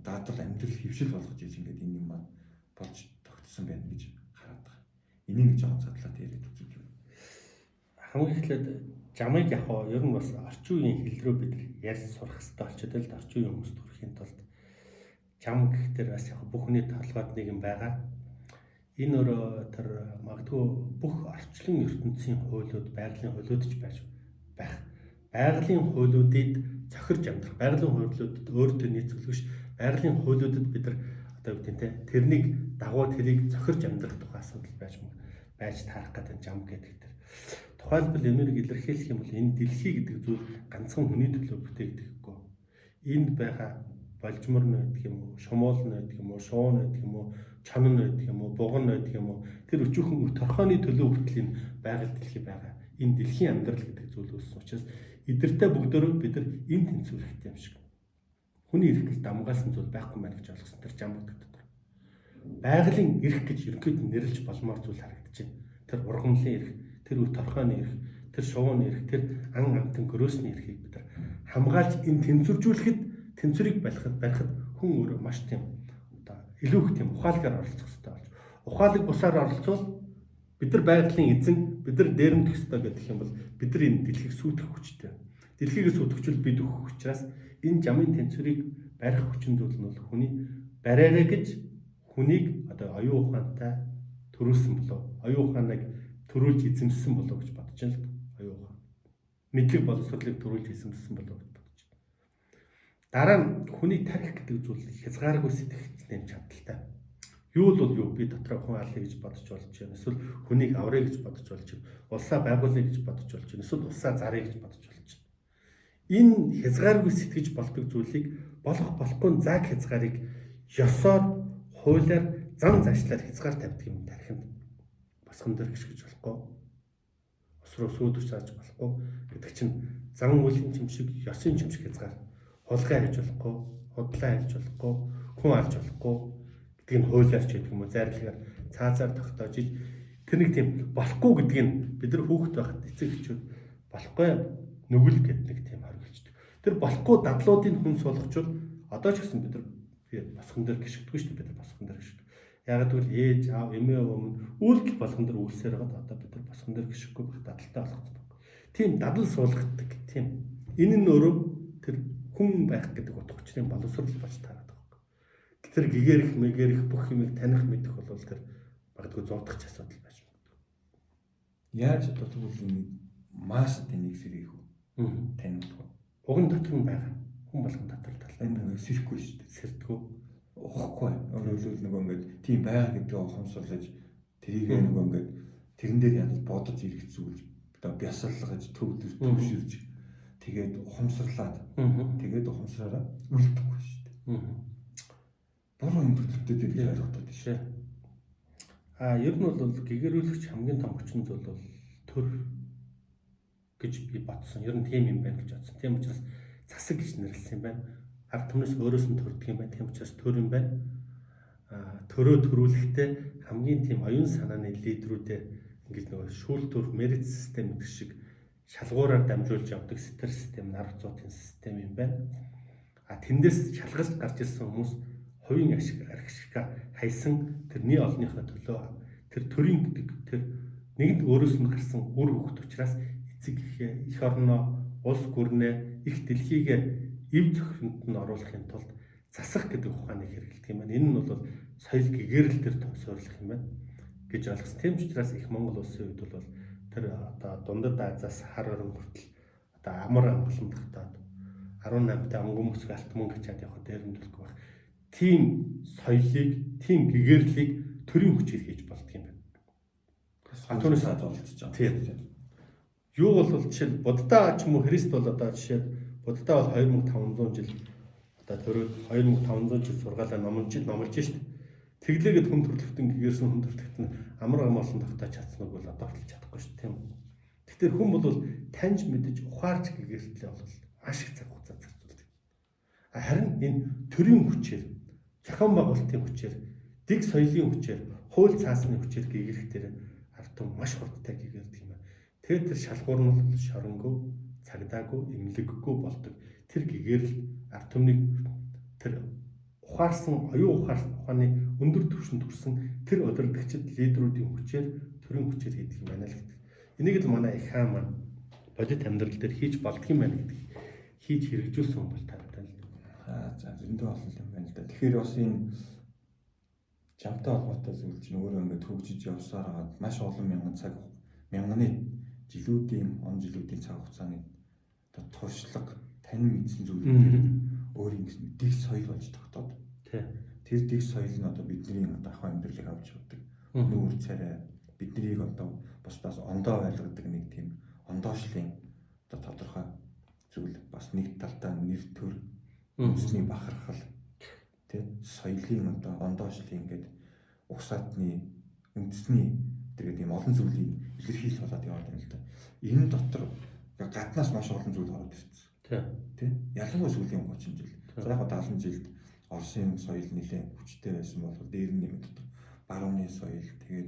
даатгал амьдрал хөвшил болгож ийж ингээд энэ юм маань болж тогтсон байна гэж хараад байгаа. Энийг жоохон задлаад яриад үзэж байна. Хамгийн эхлээд жамыг яг ер нь бас орчин үеийн хэл рүү бид ярьж сурах хэрэгтэй болчиход л орчин үеийн хүмүүст хүрэхийн тулд жам гэхтэр бас яг бүхний толгойд нэг юм байгаа. Энэ өөрөө тэр магадгүй бүх орчлон ертөнцийн хуулиуд, байгалийн хуулиуд ч байж байх. Байгалийн хуулиудыг зохирж амьдрах, байгалийн хуулиудад өөртөө нийцүүлэгш, байгалийн хуулиудад бид нар одоо юу гэдэг нь тэрнийг дагуу тэрийг зохирж амьдрах тухай асуудал байж таарах гэдэг жам гэдэг тэр. Тухайлбал юмыг илэрхийлэх юм бол энэ дэлхий гэдэг зүйл ганцхан хүний төлөө бүтээгдэхгүй. Энд байгаа болжмор нь байдаг юм уу, шумуул нь байдаг юм уу, шуун нь байдаг юм уу, чонон нь байдаг юм уу, буган нь байдаг юм уу, тэр өчүүхэн торхооны төлөө хүртэл энэ байгаль дэлхий байгаа. Энэ дэлхийн амьдрал гэдэг зүйл үүссэн учраас эдэртэй бүгдөө бид нар энэ тэнцвэрхтэй юм шиг. Хүний эрхэл дамгаалсан зүйл байхгүй мэн гэж ойлгосон тэр жам гэдэг дотор. Байгалийн эрх гэж ерөнхийдөө нэрлэж боломоор зүйл харагдаж байна. Тэр ургамлын эрх, тэр үе торхооны эрх, тэр шувууны эрх, тэр ан амтан гөрөөсний эрхийг бид нар хамгаалж энэ тэнцвэржүүлэхэд тэнцвэрийг барихад хүн өөрөө маш тийм одоо илүү их тийм ухаалгаар оролцох хэрэгтэй болж. Ухаалаг бусаар оролцвол бид нар байгалийн эзэн, бид нар дээрэмдэх хэрэгтэй гэдэг юм бол бид нар энэ дэлхийг сүйтгэх хүчтэй. Дэлхийгээ сүйтгэжүүл бид өгөх учраас энэ жамын тэнцвэрийг барих хүчин зүйл нь бол хүний бариараа гэж хүнийг одоо оюун ухаантай төрүүлсэн болов. Оюун ухааныг төрүүлж эзэмссэн болов гэж бодож байна л да. Оюун ухаан. Мэдлэг боловсролыг төрүүлж эзэмссэн болов гэж бодож байна. Дараа нь хүний тарих гэдэг зүйл хязгааргүй сэтгэл чадaltaй. Юу л бол юу би дотроо хүн алъя гэж бодож болж байна. Эсвэл хүнийг аврая гэж бодож болж байна. Улсаа байгуулъя гэж бодож болж байна. Эсвэл улсаа заръя гэж бодож болж байна. Энэ хязгааргүй сэтгэж болдог зүйлийг болохгүй зааг хязгаарыг ёсоор хуулиар зан заашлаар хязгаар тавьдаг юм тариханд босгон дээр гიშгэж болохгүй. Ус руу сүйдэж зааж болохгүй гэдэг чинь зан үеийн чимшиг, ёсын чимшиг хязгаар. Хулгай хийж болохгүй, худлаа хийж болохгүй, хүн алж болохгүй гэдгийг хуулиар ч гэдэг юм уу зайрлагаар цаазаар тогтоож иж тэр нэг тийм болохгүй гэдгийг бид нар хүүхэд байхад эцэг эхчүүд болохгүй нүгэл гэдэг нэг тийм хоригдчихдаг. Тэр болохгүй дадлуудын хүн суулгачвал одоо ч гэсэн бид нар босгон дээр гიშгдэггүй шүү дээ бид нар босгон дээр гიშгдэг. Яг тэгвэл ээж аав эмээ өмнө үйлдэл болгон дээр үлсээр байгаа одоо бид нар босгон дээр гიშггүй байх дадалтай болгосон байна. Тийм дадал суулгадаг тийм. Энэ нь өөрөө тэр хүн байх гэдэг утга учирын боловсрол болж таарат байгаа. Тэр гэгэрх мэгэрх бүх юмыг таних мэдэх бол тэр магадгүй зодох асуудал байж магадгүй. Яаж одоо тэгвэл энэ масс тэнийг сэргийх үү? Таних. Уган дотор нь байгаа. хүн болгон дотор талтай энэ сэрхгүй шүү дээ. сэрдгүү. Ухахгүй. Өөрөөр нөгөө ингээд тийм байгаа гэдэг ухамсарлаж тэрийг нөгөө ингээд тэрэн дээр янз бодож ирэх зүйлж одоо бясалгаж төвширж тэгээд ухамсарлаад тэгээд ухамсараараа үлдэхгүй шүү дээ. Буруу юм төлөвлөлтөд ирэх ойлгоход тийм шүү. Ер нь бол гэгэрүүлэгч хамгийн том хүчин зүйл бол төр гэж би бодсон. Ер нь тийм юм байна гэж бодсон. Тийм учраас засаг гэж нэрлсэн юм байна. Ард түмнээс өөрөөс нь төрдөг юм байна. Тийм учраас төр юм байна. Төрөө төрүүлэхдээ хамгийн тийм оюун санааны лидерүүдээ ингэж нөгөө шүүлтүр мерит систем гэдэг шиг шалгуураар дамжуулж явдаг стер систем, нар цуутын систем юм байна. Тэндээс шалгалж гарч ирсэн хүмүүс хувийн архишка хайсан тэрний олонныхоо төлөө тэр төрийн гэдэг тэр нэгд өөрөөс нь гарсан үр хөвгт учраас эцэг их орноо улс гүрнээ их дэлхийгээ эв зөвхөнд нь оруулахын тулд засах гэдэг ухааныг хэрэглэдэг юм байна. Энэ нь бол соёл гэгэрэл төр суурилах юм байна гэж ойлгосон. Тийм ч учраас их Монгол улсын үед бол тэр одоо дундад Азиас хар орон хүртэл одоо амар амгалан тогтоод 18-т өнгөн мөсг алт мөнгө хачаад явхад дээрэмдүүлэх байх. Тийм соёлыг, тийм гэгэрлийг төрийн хүчээр хийж болдго юм байна. Түүнээс олдож байгаа. Тийм. Юу бол жишээл Будда ч юм уу Христ бол одоо жишээл Будда бол 2500 жил одоо төрөөд 2500 жил сургаалаа номлож шít. Тэглээгээд хүн төрлөختөн гэгэрсэн хүн төрлөختөн амар амгалан тогтоож чадсныг бол одоо хэлж чадахгүй шүү, тийм үү. Тэгэхээр хүн бол таньж мэдэж ухаарч гэгэртлээ бол маш их цаг хугацаа зарцуулдаг. Харин энэ төрийн хүчээр, зохион байгуулалтын хүчээр, дэг соёлын хүчээр, хууль цаасны хүчээр гэгэрэх дээр ард түмэн маш хурдтай гэгэрдэг юм байна. Тэгээд тэр шалгуур нь бол шоронгоо, цагдаагүй, эмнэлэггүй болдог. Тэр гэгэрэл ард түмнийг тэр ухаарсан, оюун ухааны өндөр түвшинд хүрсэн тэр удирдагчид лидерүүдийн хүчээр, төрийн хүчээр хийдэг юм байна л гэдэг. Энийг л манай их хаан маань бодит амьдрал дээр хийж болдго юм байна гэдэг. Хийж хэрэгжүүлсэн юм бол таатай л. За зөндөө олон юм байна л да. Тэгэхээр бас энэ жамтай холбоотой зүйл чинь өөрөө ингээд хөгжиж явсаар хагаад маш олон мянганы жилүүдийн, он жилүүдийн цаг хугацааны одоо туршлага, танин мэдсэн зүйлүүд өөр юм гэсэн дэг соёл болж тогтоод. Тэр дэг соёл нь одоо бидний одоо ахуй амьдралыг авч явдаг. Нүүр царай биднийг одоо бусдаас ондоо байлгадаг нэг тийм ондоошлын одоо тодорхой зүйл бас нэг талдаа нэр төр үндэсний бахархал тий соёлын одоо ондоошлын ингээд угсаатны үндэсний тэгээд ийм олон зүйлийг илэрхийлж болоод яваад байна л да. Энэ дотор гаднаас маш олон зүйл ороод ирсэн. Тий ялангуяа сүүлийн 30 жил. За яг 70 жилд Оросын соёл нэлээд хүчтэй байсан бол дээр нь нэмэгддэг. Барууны соёл тэгээд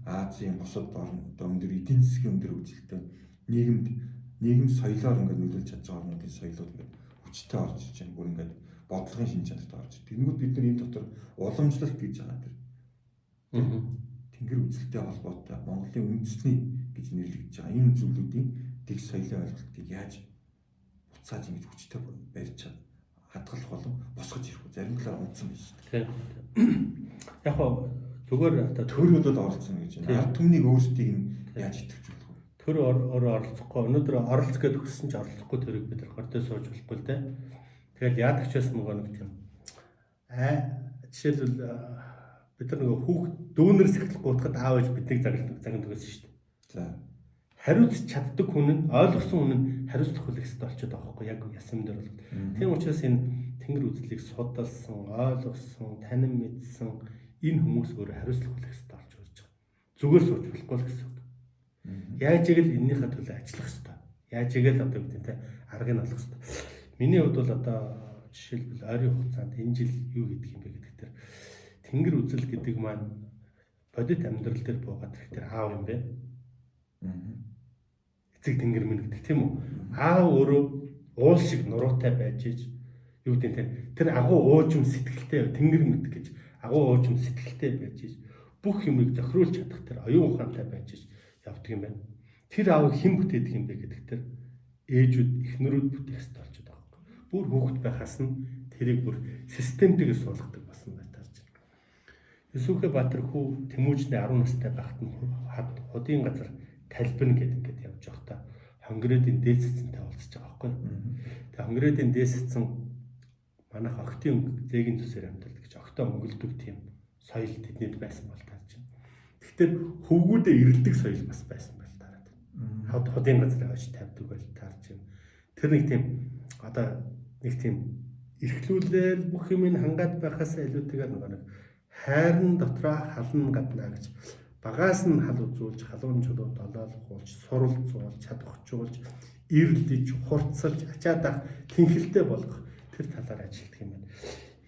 Азийн бусад орн одоо өндөр эдийн засгийн өндөр хөгжилтэй нийгэм соёлоор ингээд нөлөөлж чадж байгаа орнуудын соёлууд ингээд хүчтэй орж ирж байгаа. Бүр ингээд бодлогын шинж чанарт орж ирж. Тэнгүүд бид нар энэ дотор уламжлалт гэж байгаа тэр. Тэнгэр үзэлтэй холбоотой Монголын үндэсний гэж нэрлэгдэж байгаа энэ зүйлүүдийн дэг соёлын ойлголтыг яаж буцааж ингэж хүчтэй барьж хадгалах болон босгож ирэх үү зарим талаар унтсан байна шүү дээ. Яг хоо зүгээр одоо төрөөдөд оролцсон гэж байна. Ард түмнийг өөрсдийг нь яаж идэвхжүүлэх вэ? Төр өөрөө оролцохгүй. Өнөөдөр оролцгээд өгсөн ч оролцохгүй төрийг бид нар хортой сууж болохгүй л дээ. Тэгэл яадаг ч бас нөгөө нэг тийм жишээлбэл бид нар нөгөө хүүхд дүүнэр сахилахгүй утгад аав ээж биднийг загнад өгсөн шүү дээ. За хариуцж чаддаг хүн нь ойлгосон хүн нь хариуцлах хүлээх хэрэгтэй болчиход байгаа байхгүй яг ясам дээр бол. Тийм учраас энэ тэнгэр үзлийг судалсан, ойлгосон, танин мэдсэн энэ хүмүүс өөрөө хариуцлах хүлээх хэрэгтэй болж ирж байгаа. Зүгээр сууж болохгүй л гэсэн үг. Яаж игэл энэнийхээ төлөө ажиллах хэрэгтэй. Яаж игэл одоо бидэнтэй аргыг нь олох хэрэгтэй. Миний хувьд бол одоо жишээлбэл ойрын хугацаанд энэ жил юу хийдэг юм бэ гэдэг дээр тэнгэр үзэл гэдэг маань бодит амьдрал дээр буугаад ирэх тэр аав юм бэ. Эцэг тэнгэр минь гэдэг тийм үү? Аав өөрөө уул шиг нуруутай байж иж юу гэдэг тэр агуу уужим сэтгэлтэй тэнгэр мэд гэж агуу уужим сэтгэлтэй байж иж бүх юмыг зохируулж чадах тэр оюун ухаантай байж иж явдаг юм байна. Тэр аав хэн бүтээдэг юм бэ гэдэг тэр ээжүүд эхнэрүүд бүтээх хэрэгтэй болчиход байгаа юм. Бүр хүүхэд байхаас нь тэрийг бүр системтэйгээр суулгадаг болсон байж байна. Есүхэ Баатар хүү Тэмүүжний 10 настай байхад нь худын газар талбин гэдэг ингээд явж байхдаа хонгородын дээд цэцэнтэй уулзж байгаа байхгүй. Тэгээ хонгородын дээд цэцэн манайх октын зээгийн зүсээр амьдардаг гэж октоо өнгөлдөг тийм соёл тэднийд байсан бол таарч байна. Тэгэхээр хөвгүүдээ ирэлдэг соёл бас байсан байл таарад. Хотын газраа очиж тавьдаг байл таарч байна. Тэр нэг тийм одоо нэг тийм эрхлүүлэл бүх юм хангаад байхаас илүүтэйгээр нэг хайрн дотроо хална гадна гэж багаас нь хал үзүүлж, халуун чулууд олоолгуулж, суралцуулж, чадварчуулж, ирлдэж, хурцсалж, ачаад ах тэнхэлтэй болгох тэр талаар ажилладаг юм байна.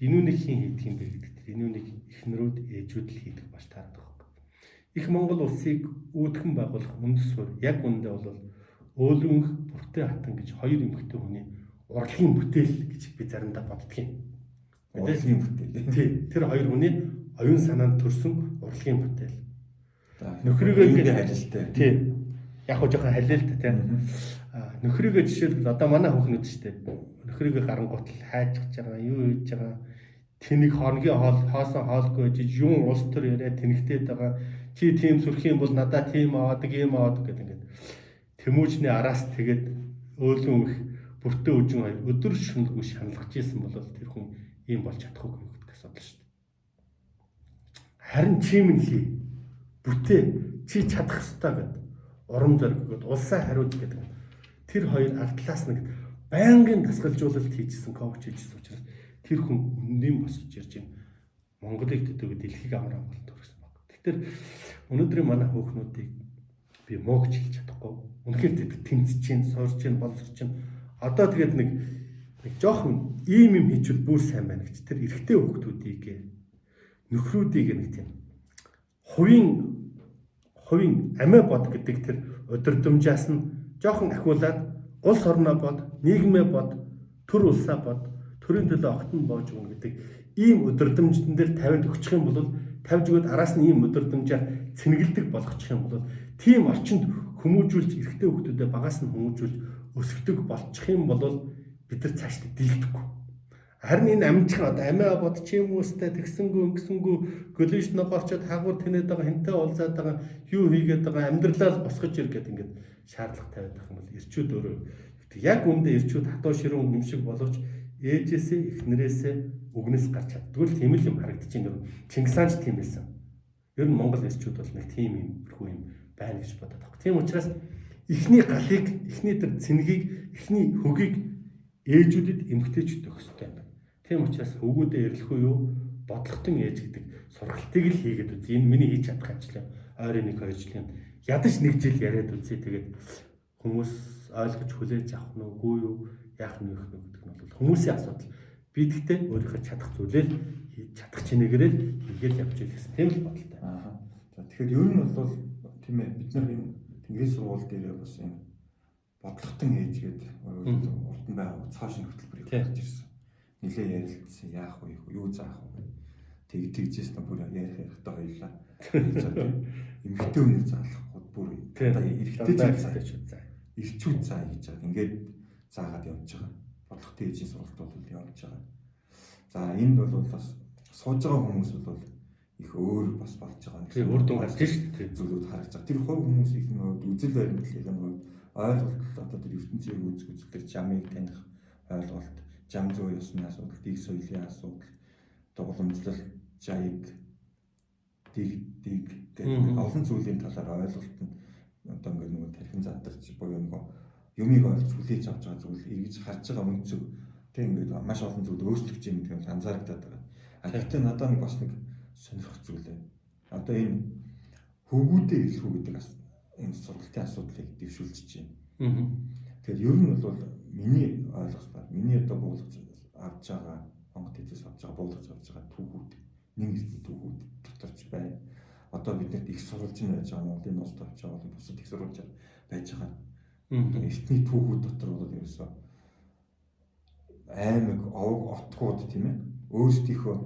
Инүүнийг хэн хийдэг юм бэ гэдэг тэр инүүнийг эхнэрүүд, ээжүүд л хийдэг болж таардаг байна. Их Монгол улсыг үүдхэн байгуулах үндэс суурь яг үүндээ бол Өөлөнх Бүртээ хатан гэж хоёр эмэгтэй хүний урлагийн бүтээл гэж би заримдаа боддог юм. Урлагийн бүтээл. Тий, тэр хоёр хүний оюун санаанд төрсөн урлагийн бүтээл. Нөхрийгөө ингэ халилтай. Тий. Яг хоо жоохон халилтай тий. Нөхрийгөө жишээлбэл одоо манай хүүхнүүд шүү дээ. Нөхрийгөө гарангуут л хайж байгаа, юу хийж байгаа. Тэнийг хоногийн хоосон хоолгүй жиж юм улс төр яриа тэнэгтээд байгаа. Чи тийм сүрхийн бол надаа тийм аваадаг, ийм аваадаг гэдэг ингээд. Тэмүүжний араас тэгээд Өөлөн их Бүртээ үжин хоёр өдөр шөнөгүй шаналгаж исэн бол тэр хүн ийм болж чадахгүй гэдэг асуудал шүү дээ. Харин чимэнхий бүтээ чи чадах ёстой гэд урам зориг өгöd улсаа хариуд гэдэг. Тэр хоёр алдлаас нэг байнгын дасгалжуулалт хийжсэн коуч хийжсэн учраас тэр хүн үнэн босож ирж байна. Монголыг төдөөг дэлхийг амар амгалт төрсөн баг. Тэгэхээр өнөөдрийн манай хөөхнүүдийг би муугч хэлж чадахгүй. Үнэхээр тэд тэмцэж чинь, сорж чинь, боловсрч чинь. Одоо тэгээд нэг жоохон ийм юм хийчихвэл бүр сайн байна гэж тэр эрэгтэй хүүхдүүдийг нөхрүүдийг нэг тийм хувийн амиа бод гэдэг тэр удирдамжаас нь жоохон ахиулаад улс орноо бод, нийгмээ бод, төр улсаа бод, төрийн төлөө огтон боож өгнө гэдэг ийм удирдамжтан дээр тавиад өгчих юм бол тавьж өгöd араас нь ийм удирдамжаар цэнгэлдэг болгочих юм бол тийм орчинд хүмүүжүүлж эрэгтэй хүүхдүүдэд багаас нь хүмүүжүүлж өсгдөг болчих юм бол бид нар цаашдаа дийлдэхгүй. Харин энэ амжих одоо амиа бод чи юм уустай тэгсэнгүү ингэсэнгүү голиш ногоорчод хагуур тэнэд байгаа хинтээ уулзаад байгаа юу хийгээд байгаа амьдралаа босгож ир гэдэг ингээд шаардлага тавиад байх юм бол эрчүүд өөрөө яг үүндээ эрчүүд хатуу ширүүн юм шиг боловч ээжээсээ эхнэрээсээ үгнэс гарч чаддгүй л тийм л юм харагдаж байна. Чингис хаан ч тийм байсан. Ер нь Монгол эрчүүд бол нэг тийм юм хүү юм байна гэж бодоод байгаа. Тийм учраас эхний галыг, эхний тэр цэнгийг, эхний хөгийг ээжүүдэд эмгтээчүүд өгөх хэрэгтэй юм байна. Тийм учраас хөвгүүдээ эрлэх үү юу, бодлоготон ээж гэдэг сургалтыг л хийгээд үзье. Энэ миний хийж чадах ажил юм. Ойрын 1-2 жилийн ядаж 1 жил яриад үзье. Тэгээд хүмүүс ойлгож хүлээж авах нь үгүй юу, яах нь юу гэдэг нь бол хүмүүсийн асуудал. Би гэхдээ өөрийнхөө чадах зүйлээ хийж чадах чинээгээрээ хийгээд явж ийл гэсэн тийм л бодолтой. За тэгэхээр ер нь бол тийм ээ бид нар энэ Тэнгэрийн сургууль дээр бас энэ бодлоготон ээж гэдэг урд нь байгаа цаашин хөтөлбөрийг гаргаж ирсэн. Нилээ ярилцсан яах вэ, юу заах вэ? Тэгжээс нь бүр ярихдаа хоёлаа. Эмэгтэй хүнийг заалахгүй бүр одоо эрэгтэй заа. Ирчүүд заа гэж байгаа. Ингээд заагаад явж байгаа. Бодлоготой ээжийн сургалт бол явж байгаа. За энд бол бас сууж байгаа хүмүүс бол их өөр бас болж байгаа. Тэр үр дүн гарч шүү дээ. Зүйлүүд харагдаж байгаа. Тэр хувь хүмүүс их нөө үзэл баримтлалын хувьд ойлголт одоо тэр ертөнцийн үзэг үзэлтэр жамыг таних ойлголт, жам зөө ёсны асуудал, дэг соёлын асуудал, одоо уламжлал, жайг, дэг гэдэг олон зүйлийн талаар ойлголт нь одоо ингээд нөгөө тархин задарч буюу нөгөө юмыг ойлгож хүлээж авч байгаа зүйл эргэж харж байгаа үнцөг тэг ингээд маш олон зүйл өөрчлөгдөж юм гэдэг нь анзаарагдаад байгаа. Гэхдээ надад нэг бас нэг сонирхох зүйл байна. Одоо энэ хөвгүүдээ ирлэх үү гэдэг энэ сургалтын асуудлыг дэвшүүлж байна. Тэгэхээр ер нь бол миний ойлгосноор миний одоо буулгаж авч байгаа Монгол хэдээс авч байгаа буулгаж авч байгаа түүхүүд нэг эртний түүхүүд доторч байна. Одоо биднэрт их сурвалж нь байж байгаа Монголын нууц тавьж байгаа бол бусад их сурвалж байж байгаа. Эртний түүхүүд дотор бол ерөөсөө аймаг отгууд тийм ээ өөрсдийнхөө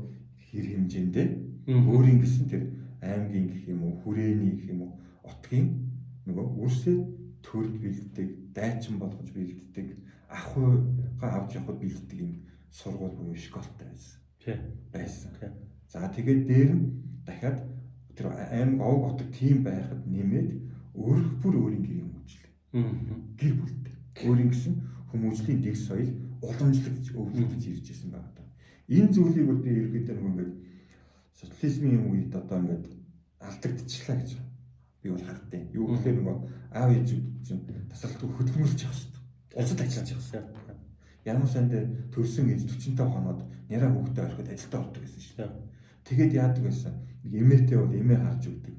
хэр хэмжээндээ өөрийн гэсэн тэр аймгийн гэх юм уу хүрээний гэх юм уу отгийн нөгөө үрсээ төрд бэлддэг дайчин болгож бэлддэг ах хуйгаа авч явахд бэлддэг юм сургууль буюу школтой байсан. За тэгээд дээр нь дахиад тэр аймаг овг отог тийм байхад нэмээд өөр бүр өөрийн гэрийн үйлчлэг. Гэр бүлтэй. Өөрийн гэсэн хүмүүжлийн дэг соёл уламжлагдж өвлөгдөж ирж байсан байна одоо. Энэ зүйлийг бол би ерөөдөө нэг ингээд социализмын үед одоо ингээд алдагдчихлаа гэж би бол хардтай. Юу гэхээр нөгөө аав ээжүүд чинь тасралтгүй хөдөлмөрлж явах хэрэгтэй. Улсад ажиллаж явах хэрэгтэй. Ямар санд төрсөн ээж 45 хоноод няраа хүүхдээ орхиод ажилдаа ордог гэсэн шүү дээ. Тэгээд яадаг байсан? Нэг эмээтэй бол эмээ харж өгдөг.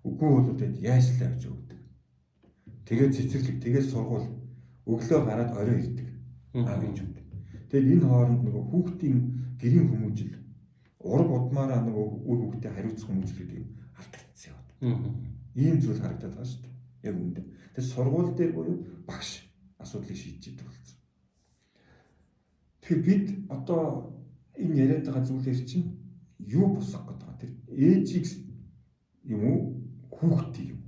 Үгүй бол тэгээд яашлаа гэж өгдөг. Тэгээд цэцэрлэг, тэгээд сургууль өглөө гараад орой ирдэг. Аав ээжүүд. Тэгээд энэ хооронд нөгөө хүүхдийн гэрийн хүмүүжил ураг удмаараа нөгөө үр хүүхдээ хариуцах хүмүүжил гэдэг юм алдагдсан яваад. Ийм зүйл харагдаад байгаа шүү дээ. Яг үүндээ. Тэгээд сургууль дээр буюу багш асуудлыг шийдэж идэх болсон. Тэгэхээр бид одоо энэ яриад байгаа зүйлээр чинь юу босгох гэдэг вэ? Тэр ээжийг юм уу хүүхдийг юм.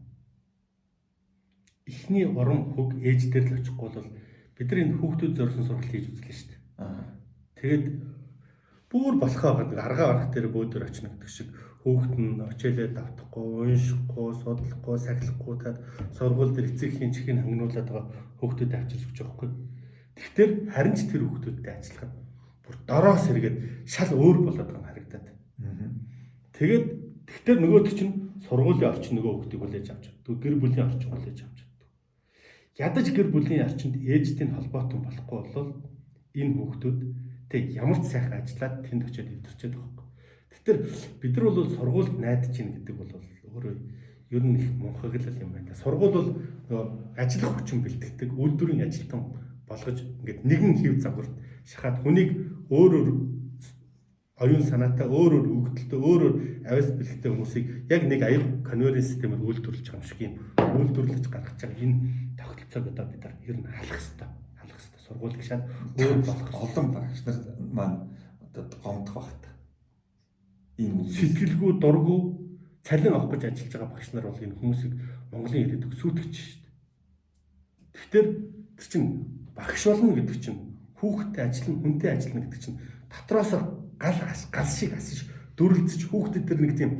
Эхний урам хөг ээж дээр л очихгүй бол бид нар энэ хүүхдүүд зориулсан сургалт хийж үзлээ шүү дээ. Тэгээд бүр болохоо гэдэг аргаа арга дээр бөөдөр очно гэдэг шиг хүүхэд нь очиэлээ давтахгүй, уншихгүй, судлахгүй, сахилахгүй таад сургууль дээр эцэгхийн чихийг хангуулад байгаа хүүхдүүдэд авчирч өгч байгаа байхгүй. Тэгэхээр харин ч тэр хүүхдүүдтэй ажиллахад бүр дороос эргээд шал өөр болоод байгаа нь харагдаад. Тэгээд тэгэхээр нөгөөд чинь сургуулийн орчин нөгөө хүүхдийг хүлээж авч чаддаг. Гэр бүлийн орчин хүлээж авч чаддаг. Ядаж гэр бүлийн орчинд ээжтэй холбоотон болохгүй бол энэ хүүхдүүд тэг ямар ч сайхан ажиллаад тэнд очиод өвдөрчээд байгаа юм. Тэгэхээр бид нар бол сургуульд найдаж ийн гэдэг бол өөрөө ер нь их мунхаглал юм байна. Сургууль бол ажиллах хүчин бэлтгэдэг, үйлдвэрийн ажилтан болгож ингээд нэгэн хэв загварт шахаад хүнийг өөр оюун санаатай, өөр өгдөлтөй, өөр авиас бэлгтэй хүмүүсийг яг нэг аюул конвейер системээр үйлдвэрлэж байгаа юм шиг юм үйлдвэрлэж гаргаж байгаа энэ тогтолцоог одоо бид нар ер нь халах хэрэгтэй. Сургууль гişad өөр болох олон багш нар маань одоо гомдох багт. Ийм сэтгэлгүй, дургүй, цалин авах гэж ажиллаж байгаа багш нар бол энэ хүмүүсийг Монголын ирээдүйг сүйтгэж шүү дээ. Тэгэхээр тэр чинь багш болно гэдэг чинь хүүхдтэй ажиллана, хүнтэй ажиллана гэдэг чинь дотроос гал шиг асаж дүрлцэж хүүхдэд тэр нэг тийм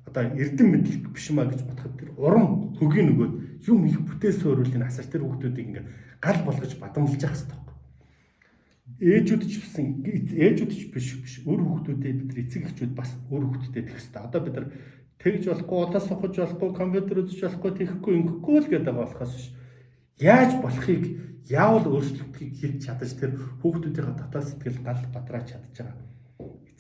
одоо эрдэм мэдлэг биш маа гэж бодоход тэр урам хөгийн нөгөөд юм их бүтээл суурилын асаж тэр хүүхдүүдийг ингээд гал болгож бадамлаж явах хэрэгтэй. Ээжүүд ч гэсэн ээжүүд ч биш өөр хүүхдүүдээ бид нар эцэг эхчүүд бас өөр хүүхдүүдэд тэгэх хэрэгтэй. Одоо бид нар тэгж болохгүй, удаа сухаж болохгүй, компьютер үзэж болохгүй, тэгэхгүй ингэхгүй л гэдэг байгаа болохоос биш. Яаж болохыг яавал өөрчлөлтийг хийж чадаж тэр хүүхдүүдийн дотоод сэтгэл гал бадрааж чадж байгаа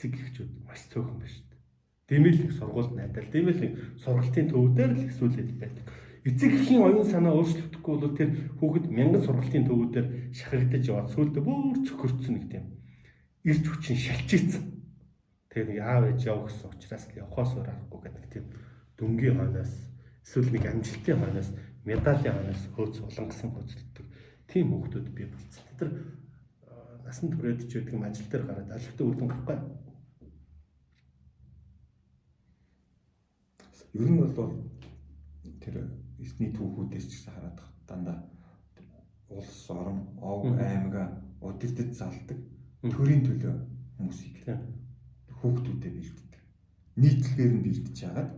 эцэг эхчүүд маш цөөхөн байна шүү дээ. Дэмэл нэг сургуульд найдал, дэмэл нэг сургалтын төвдөр л хэсүүлээд байдаг. Эцэг эхийн оюун санаа өөрчлөгдөхгүй бол тэр хүүхэд мянган сургалтын төвүүдээр шахагдаж яваад сүүлдээ бүр цөхөрцөн нэг тийм ирж хүчин шалчилсан. Тэгээд нэг аав ээж яв гэсэн учраас л явахаас өөр аргагүй гэдэг тийм дөнгөний хойноос эсвэл нэг амжилтын хойноос медалийн хойноос хөөц улангасан хөцөлдөг тийм хүүхдүүд бий болсон. Тэр насан туршид ч гэдэг юм ажил дээр гараад алхтаа үрдэн гарахгүй. Ер нь бол тэр эсний түүхүүдээс ч гэсэн хараад дандаа улс орон ов аймага удирдах залдаг төрийн төлөө хүмүүсийг хүүхдүүдэд бэлддэг. Нийтлэгээр нь бэлдэж яагаад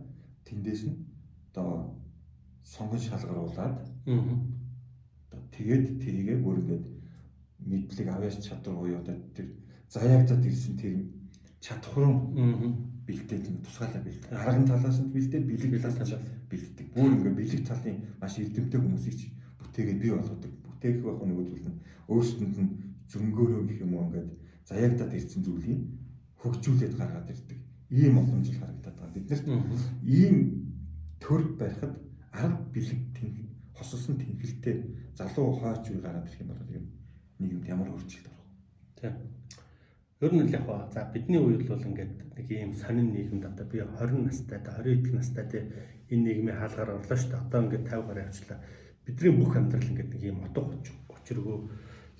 тэндээс нь одоо сонгож шалгаруулад тэгээд тэрийгээ бүр ингээд мэдлэг авьяас чадвар буюу одоо тэр заяагдаад ирсэн тэр чадхурын бэлдээд нь тусгаалаа бэлддэг. Арган талаас нь бэлдээд бэлэг талаас нь бэлддэг. Бүр ингээд бэлэг талын маш эрдэмтэй хүмүүсийг бүтээгээд бий болгодог. Бүтээх байх нэг зүйл нь өөрсдөнд нь зөнгөөрөө гэх юм уу ингээд заяагдаад ирсэн зүйлийг хөгжүүлээд гаргаад ирдэг. Ийм боломжтой харагдаад байгаа. Биднэрт ийм төр барихад арга бэлэг хосолсон тэнхэлтэй залуу хойч үе гараад ирэх юм бол юм нийгэмд ямар өөрчлөлт орох вэ? Тийм. Ер нь л яг за бидний үеэр бол ингээд нэг ийм сонин нийгэмд одоо би 20 настай, 20 эдгээр настай тийм энэ нийгмийн хаалгаар орлоо шүү дээ. Одоо ингээд 50 гаруй авчлаа. Бидний бүх амьдрал ингээд нэг ийм утга учиргүй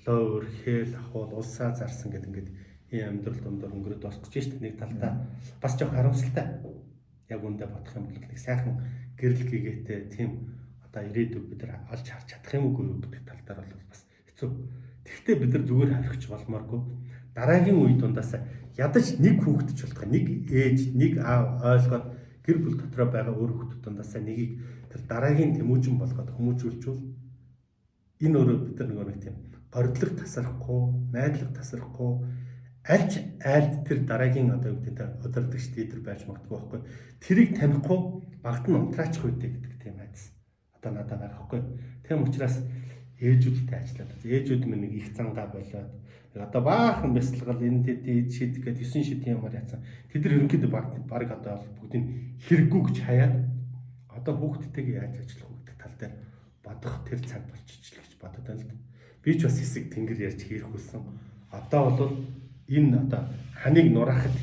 лоор хээл ахуул улсаа зарсан гэдэг ингээд ийм амьдрал дондор өнгөрөөд босгож шүү дээ. Нэг талдаа бас жоох харамсалтай. Яг үндэ бодох юм бол нэг сайхан гэрэл гээтэй тийм одоо ирээдүйг бид нар олж харж чадах юм уу гэдэг тал дээр бол бас хэцүү. Тэгвэл бид нар зүгээр харахч болмооргүй. Дараагийн үе дундаас ядаж нэг хүүхдч болтгоо нэг ээж нэг аав ойлгоод гэр бүл дотроо байгаа өөр хүүхдүүд дундаас нэгийг тэр дараагийн тэмүүжин болгоод хүмүүжүүлжүүл Энэ өөрөө бид нар нэг тийм гордлог тасрахгүй, найдлаг тасрахгүй альч айлд тэр дараагийн одоо юу гэдэг нь удирдагч лидер байж магадгүй байхгүй. Тэрийг танихгүй багт нь унтраачих үедээ гэдэг тийм айдас. Одоо надад байгаа байхгүй. Тийм учраас ээжүүдтэй ажиллаад ээжүүд минь нэг их зангаа болоод одоо баахан бясалгал энэ дэд шид гэдэг 9 шидийн ямар яцсан. Тэд нар ерөнхийдөө баг одоо бүгдийг хэрэггүй гэж хаяад одоо хүүхдтэйгээ яаж ажиллах вэ гэдэг тал дээр бодох тэр цаг болчихж л гэж бодод байна л да. Би ч бас хэсэг тэнгэр ярьж хийх хүсэн. Одоо бол энэ одоо ханыг нураахад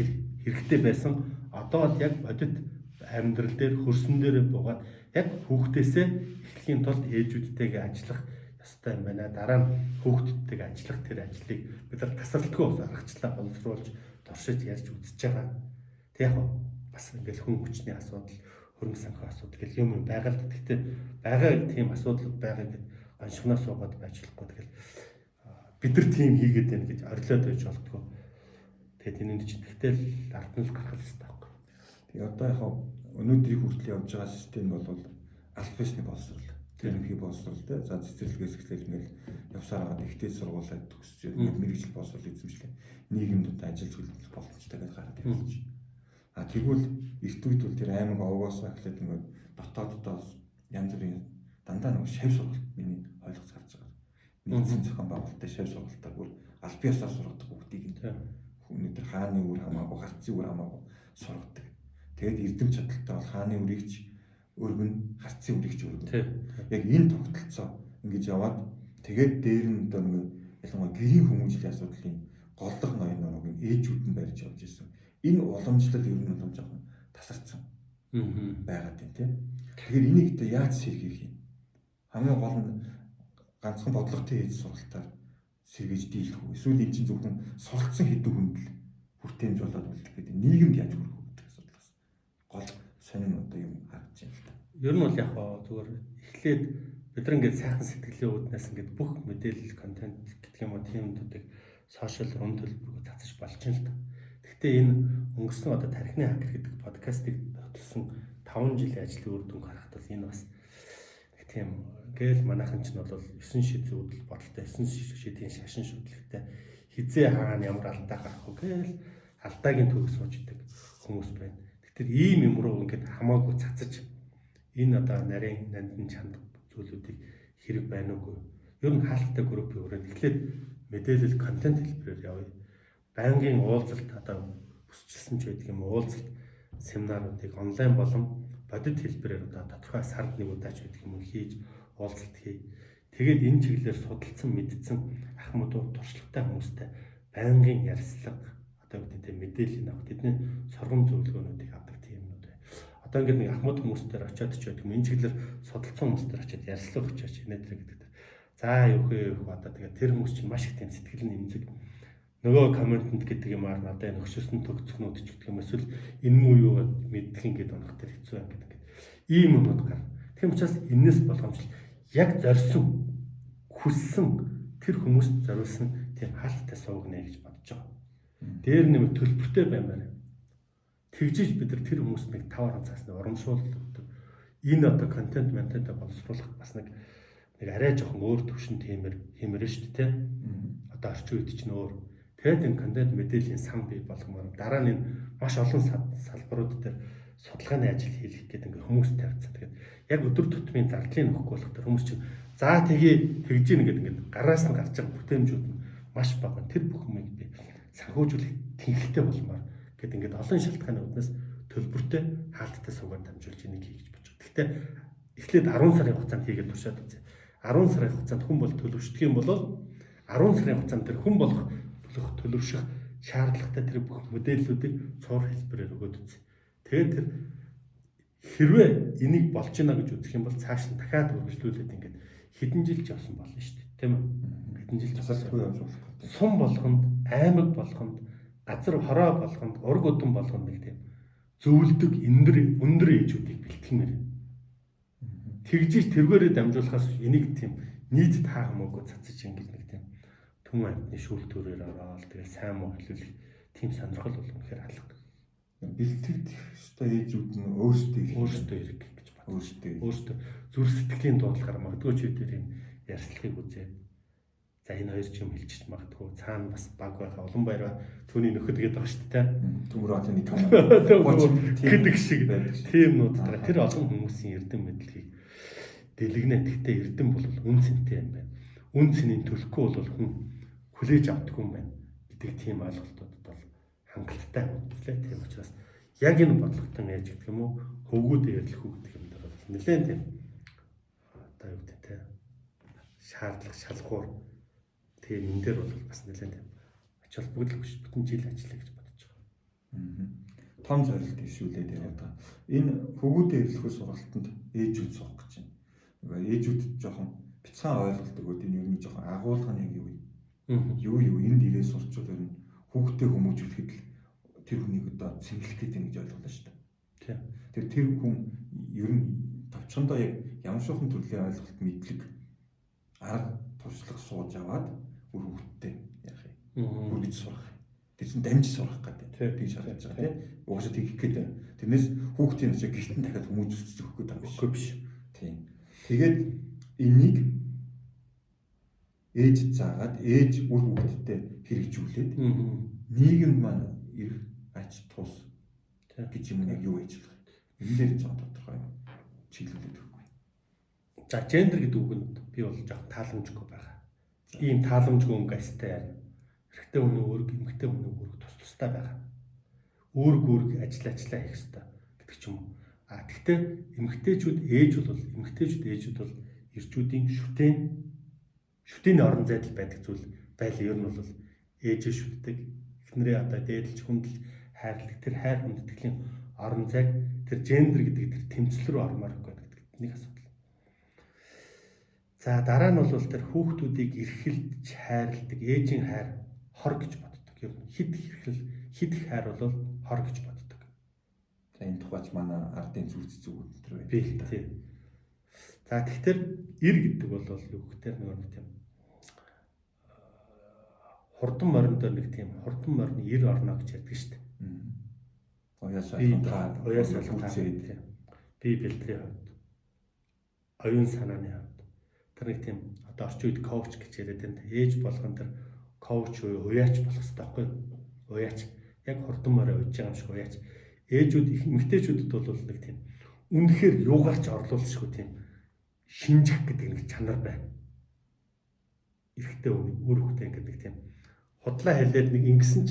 хэрэгтэй байсан. Одоо л яг бодит амьдрал дээр хөрсөн дээрээ буугаад яг хүүхдээсээ эхлэхийн тулд ээжүүдтэйгээ ажиллах ёстой юм байна. Дараа нь хүүхдүүдтэйгээ ажиллах тэр ажлыг бид нар тасралтгүй аргачлаа боловсруулж туршиж ярьж үзэж байгаа. Тэг яг бас ингээл хүн хүчний асуудал, хөрөнгө санхүү асуудал гэх юм байгаа л. Гэхдээ байгаа тийм асуудал байгаа гэдэг аншигнаа суугаад байжлахгүй. Тэгэл бид нар тийм хийгээд байна гэж орилоод байж болтгоо. Тэгээд энэ чинь тэгтэл ард нь л гарах хэрэгтэй байхгүй. Тэгээ одоо яг өнөөдрийн хүртэл явж байгаа систем бол алфавитны боловсрол, тэрнхий боловсрол те. За цэцэрлэгээс эхлээл ингээл явсаар байгаа ихтэй сургуулиуд төгсөж мэрэгжил боловсрол эзэмшлээ. Нийгэмд одоо ажил төлөвлөх боломжтой гэж гараад ирж байна. А тэгвэл эрт үед бол тэр аймаг овоос эхлээд ингээд дотооддоо янз бүрийн дандаа нэг шав сургалт миний ойлгоц гарч байгаа. Нийгмийн зохион байгуулалттай шав сургалтаар бүр аль биесаар сургадаг бүгдийг нь өнөөдөр хааны үр хамаагүй, харцын үр хамаагүй сургадаг. Тэгээд эрдэм чадaltaй бол хааны үрийг ч өргөн, харцын үрийг ч өргөн. Яг энэ тогтолцоо ингэж яваад тэгээд дээр нь одоо нэг ялангуяа гэрийн хүмүүжлийн асуудлын голдох ноён нурууг ээжүүд нь барьж явж ирсэн. Энэ уламжлал ер нь бол жоохон тасарсан байгаад байна тийм. Тэгэхээр энийг одоо яаж сэргийлэх юм? Хамгийн гол нь ганцхан бодлоготой ээж сургалтаар сэргийж дийлэх үү? Эсвэл энэ чинь зөвхөн суралцсан хэдэн хүнд л хүртээмж болоод үлдэх гэдэг нийгэмд яаж хүрэх үү гэдэг асуудлаас гол сонин одоо юм харагдаж байна л да. Ер нь бол яг зүгээр эхлээд бид нар ингээд сайхан сэтгэлийн үүднээс ингээд бүх мэдээлэл контент гэдэг юм уу тиймдүүдийг сошиал руу төлбөрөөр цацаж болж байна л да. Гэхдээ энэ өнгөрсөн одоо тархины хакер гэдэг подкастыг хөтлсөн 5 жилийн ажлын үр дүнг харахад бол энэ бас нэг тийм гээл манайхан ч нь бол 9 шид зүйдэл бодолтой 9 шидийн шашин шүтлэгтэй хизээ хаана ямар алдаа гарах вэ гээл алдаагийн төгс сууждаг хүмүүс байна. Тэгэхээр ийм юм руу ингээд хамаагүй цацаж энэ одоо нарийн нандин чанд зүйлүүдийг хэрэг байна уугүй. Ер нь хаалттай группийн өрөөнд эхлээд мэдээлэл контент хэлбэрээр явъя. Байнгын уулзалт одоо бүсчилсэн ч байдаг юм уулзалт семинаруудыг онлайн болон бодит хэлбэрээр одоо тодорхой сард нэг удаач байдаг юм хийж уулзалт хий. Тэгээд энэ чиглэлээр судалсан мэдсэн ахмадууд туршлагатай хүмүүстэй байнгын ярилцлага одоо үүдээ мэдээлэл авах тэдний соргон зөвлөгөөнүүдийг авдаг тийм юм үү. Одоо ингээд нэг ахмад хүмүүстээр очиад ч байдаг юм энэ чиглэлээр судалсан хүмүүстээр очиад ярилцлага очиж инээдрэ гэдэг. За юу хөө одоо тэгээд тэр хүмүүс чинь маш их тийм сэтгэл нэмзэг нөгөө комментент гэдэг юмар надад энэ өгшөсөн төгсгнүүд ч гэдэг юм эсвэл энэ муу юу мэддэг ингээд онох төр хэцүү юм гэдэг. Ийм юмуд гар. Тийм учраас энэс болгоомжл яг зорьсон хүссэн тэр хүмүүст зориулсан тийм хаалттай суугнэ гэж бодож байгаа. Дээр нэмэлт төлбөртэй баймаар. Тэгжиж бид нар тэр хүмүүст нэг 5 цаасны урамшуулдаг. Энэ одоо контент ментэнтэй боловсруулах бас нэг арай жоохон өөр төвшин хэмэрэн шүү дээ. Одоо орчин үед чинь өөр. Тэгээд энэ контент мэдээллийн сан бий болгомоор дараа нь маш олон салбарууд дээр судалгааны ажил хийх гэдэг ингээд хүмүүс тавьцсан. Тэгээд яг өдөр тутмын зардлыг нөхөхгүй болох тэр хүмүүс чинь за тэгж ийн ингээд гараас нь гарч байгаа бүтээмжүүд нь маш бага. Тэр бүх юмыг би санхүүжүүлэх тэнхэлтэй болмоор гэдэг ингээд олон шалтгааны үднээс төлбөртэй хаалттай суугаар дамжуулж энийг хий гэж бодож байгаа. Гэхдээ эхлээд 10 сарын хугацаанд хийгээд туршаад үзье. 10 сарын хугацаанд хүн бол төлөвшдөг юм бол 10 сарын хугацаанд тэр хүн болох төлөвшөх шаардлагатай тэр бүх мэдээллүүдийг цуур хэлбэрээр өгөөд үзье. Тэгээд тэр хэрвээ энийг болж гинэ гэж үзэх юм бол цааш нь дахиад үргэлжлүүлээд ингээд хэдэн жил ч явсан болно шүү дээ. Тийм үү? Хэдэн жил засалгүй явж болох. Сум болгонд, аймаг болгонд, газар хороо болгонд, ураг удам болгонд нэг тийм зөвлөдөг өндөр ээжүүдийг бэлтгэмээр. Тэгжиж тэргээрээ дамжуулахаас энийг тийм нийт таа хамаагүй цацаж ингэж нэг тийм түн амьтны шүүлтүүрээр ороод тэгэл сайн муу хэлүүлэх тийм сонирхол бол үнэхээр алга. Бэлтгэх ёстой ээжүүд нь өөрсдөө эрэг гэж бат. Өөрсдөө зүрх сэтгэлийн дуудлагаар магадгүй ч үдээр юм ярьцлагыг үзээд за энэ хоёр ч юм хэлчих магадгүй цаана бас баг байхаа улан баяраа түүний нөхөд гэдэг байгаа шүү дээ. Төмөр хотын нэг гэдэг шиг тийм нуудтайгаа тэр олон хүмүүсийн эрдэм мэдлэгийг дэлгэнэ. Гэхдээ эрдэм бол үн цэнтэй юм байна. Үн цэнийг төлөхгүй бол хүн хүлээж авдаггүй юм байна гэдэг тийм ойлголтуудад бол хангалттай үзлээ. Тийм учраас яг энэ бодлоготой яаж гэдэг юм уу хөвгүүд эрлэх үү гэдэг юм дээр бол нэлээд тийм одоо юу гэдэг те шаардлага шалгуур тийм энэ дээр бол бас нэлээд тийм ач холбогдол биш бүтэн жил ажиллая гэж бодож байгаа. Том зорилт ишүүлээд яваад байгаа. Энэ хөвгүүд эрлэхүй сургалтанд ээжүүд суух гэж байна. Ээжүүд жоохон бяцхан ойлголт өгөөд энэ ер нь жоохон агуулга нь яг юу юу энд ирээ сурчвал ер нь хүүхдээ хүмүүжүүлэхэд л тэр хүнийг одоо цэнгэлэх гэдэг юм гэж ойлголоо шүү дээ. Тэр хүн ер нь товчхондоо яг ямар шохон төрлийн ойлголт мэдлэг арга туршлага сууж аваад хүүхдтэй яах юм. Үргэж сурах. Тэр чинь дамжиж сурах гэдэг. Тийм шалгаж байгаа тийм. Угаасаа тэгэх гэдэг. Тэрнээс хүүхдийн өсөө гэртэн дахиад хүмүүжүүлж өгөх гэдэг биш. Тийм. Тэгээд энийг ээж заагаад ээж үр хүүхдтэй хэрэгжүүлээд нийгэмд маань ирэх ач тус гэж юм яг юу ээж болох юм. Энэ дээр зөв тодорхой чиглүүлээд өгөхгүй. За гендер гэдэг үг нь би бол жоохон тааламжгүй байгаа. Ийм тааламжгүй өнгөстэй эрэгтэй хүний үүрэг, эмэгтэй хүний үүрэг тус тустай байгаа. Үүрэг ажиллаа хийх хэрэгтэй гэдэг ч юм уу. Гэхдээ эмэгтэйчүүд ээжүүд бол эрчүүдийн шүтээний орон зайд байдаг зүйл байлаа. Ер нь бол ээжээ шүтдэг, эхнэрээ одоо дээдлж хүндэлж хайрладаг тэр хайр хүндэтгэлийн орон зайг тэр гендер гэдэг тэр тэмцэл рүү ормоор гэдэг нэг асуудал. За дараа нь бол тэр хүүхдүүдийг эрхэлж хайрладаг ээжийн хайр хор гэж боддог. Ер нь хид хайр бол хор гэж боддог. За энэ тухайч манай ардын зүрц зүгүүд төр байна. Би тийм. За тэгэхээр эр гэдэг бол юу гэхээр нэг тийм хурдан морин дээр нэг тийм хурдан морины эр орно гэж ярьдаг шүү дээ. Уяас алхаад би бэлтрийн хувьд оюун санааны хувьд тэр нэг тийм одоо орчин үед коуч гэж яриад байна. Ээж болгон тэр коуч уяач болох хэрэгтэй байхгүй юу? Уяач яг хурдан мороо уйж байгаа юм шиг уяач. Ээжүүд их эмэгтэйчүүдэд бол нэг тийм үнэхээр юугаарч орлуулшгүй тийм шинжих гэдэг нэг чанар байна. Эрэгтэй үр хөвгтэй гэдэг тийм худлаа хэлээд нэг ингэсэн ч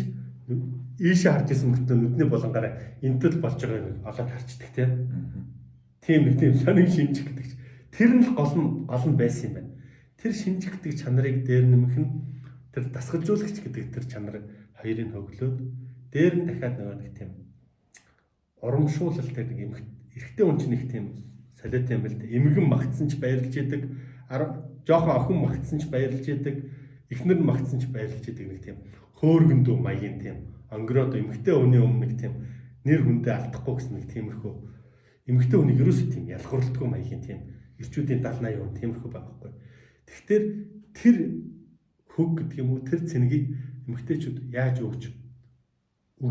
ийшээ харж исэн мөртөө нүдний болонгаараа энтэл болж байгааг олоод харцдаг тийм нэг тийм сонин шинжих гэдэг. Тэр нь гол нь байсан юм байна. Тэр шинжих гэдэг чанарыг дээр нэмэх нь тэр дасгалжуулагч гэдэг тэр чанар хоёрыг хөглөөд дээр нь дахиад нэг тийм урамшуулалтай нэг эрэгтэй хүн чинь нэг тийм солиотой юм байна л да. Эмгэн магтсан ч баярлж яадаг, жоохон охин магтсан ч баярлж яадаг, эхнэр нь магтсан ч баярлж яадаг нэг тийм хөөргөн дүү маягийн тийм онгороод эмэгтэй хүний өмнө нэг тийм нэр хүндээ алдахгүй гэсэн нэг тиймэрхүү эмэгтэй хүнийг ерөөсөө тийм ялгуурлалтгүй маягийн тийм эрчүүдийн 70-80% тиймэрхүү байгаа байхгүй. Тэгэхээр тэр хөг гэдэг юм уу тэр цэнгийг эмэгтэйчүүд яаж өгч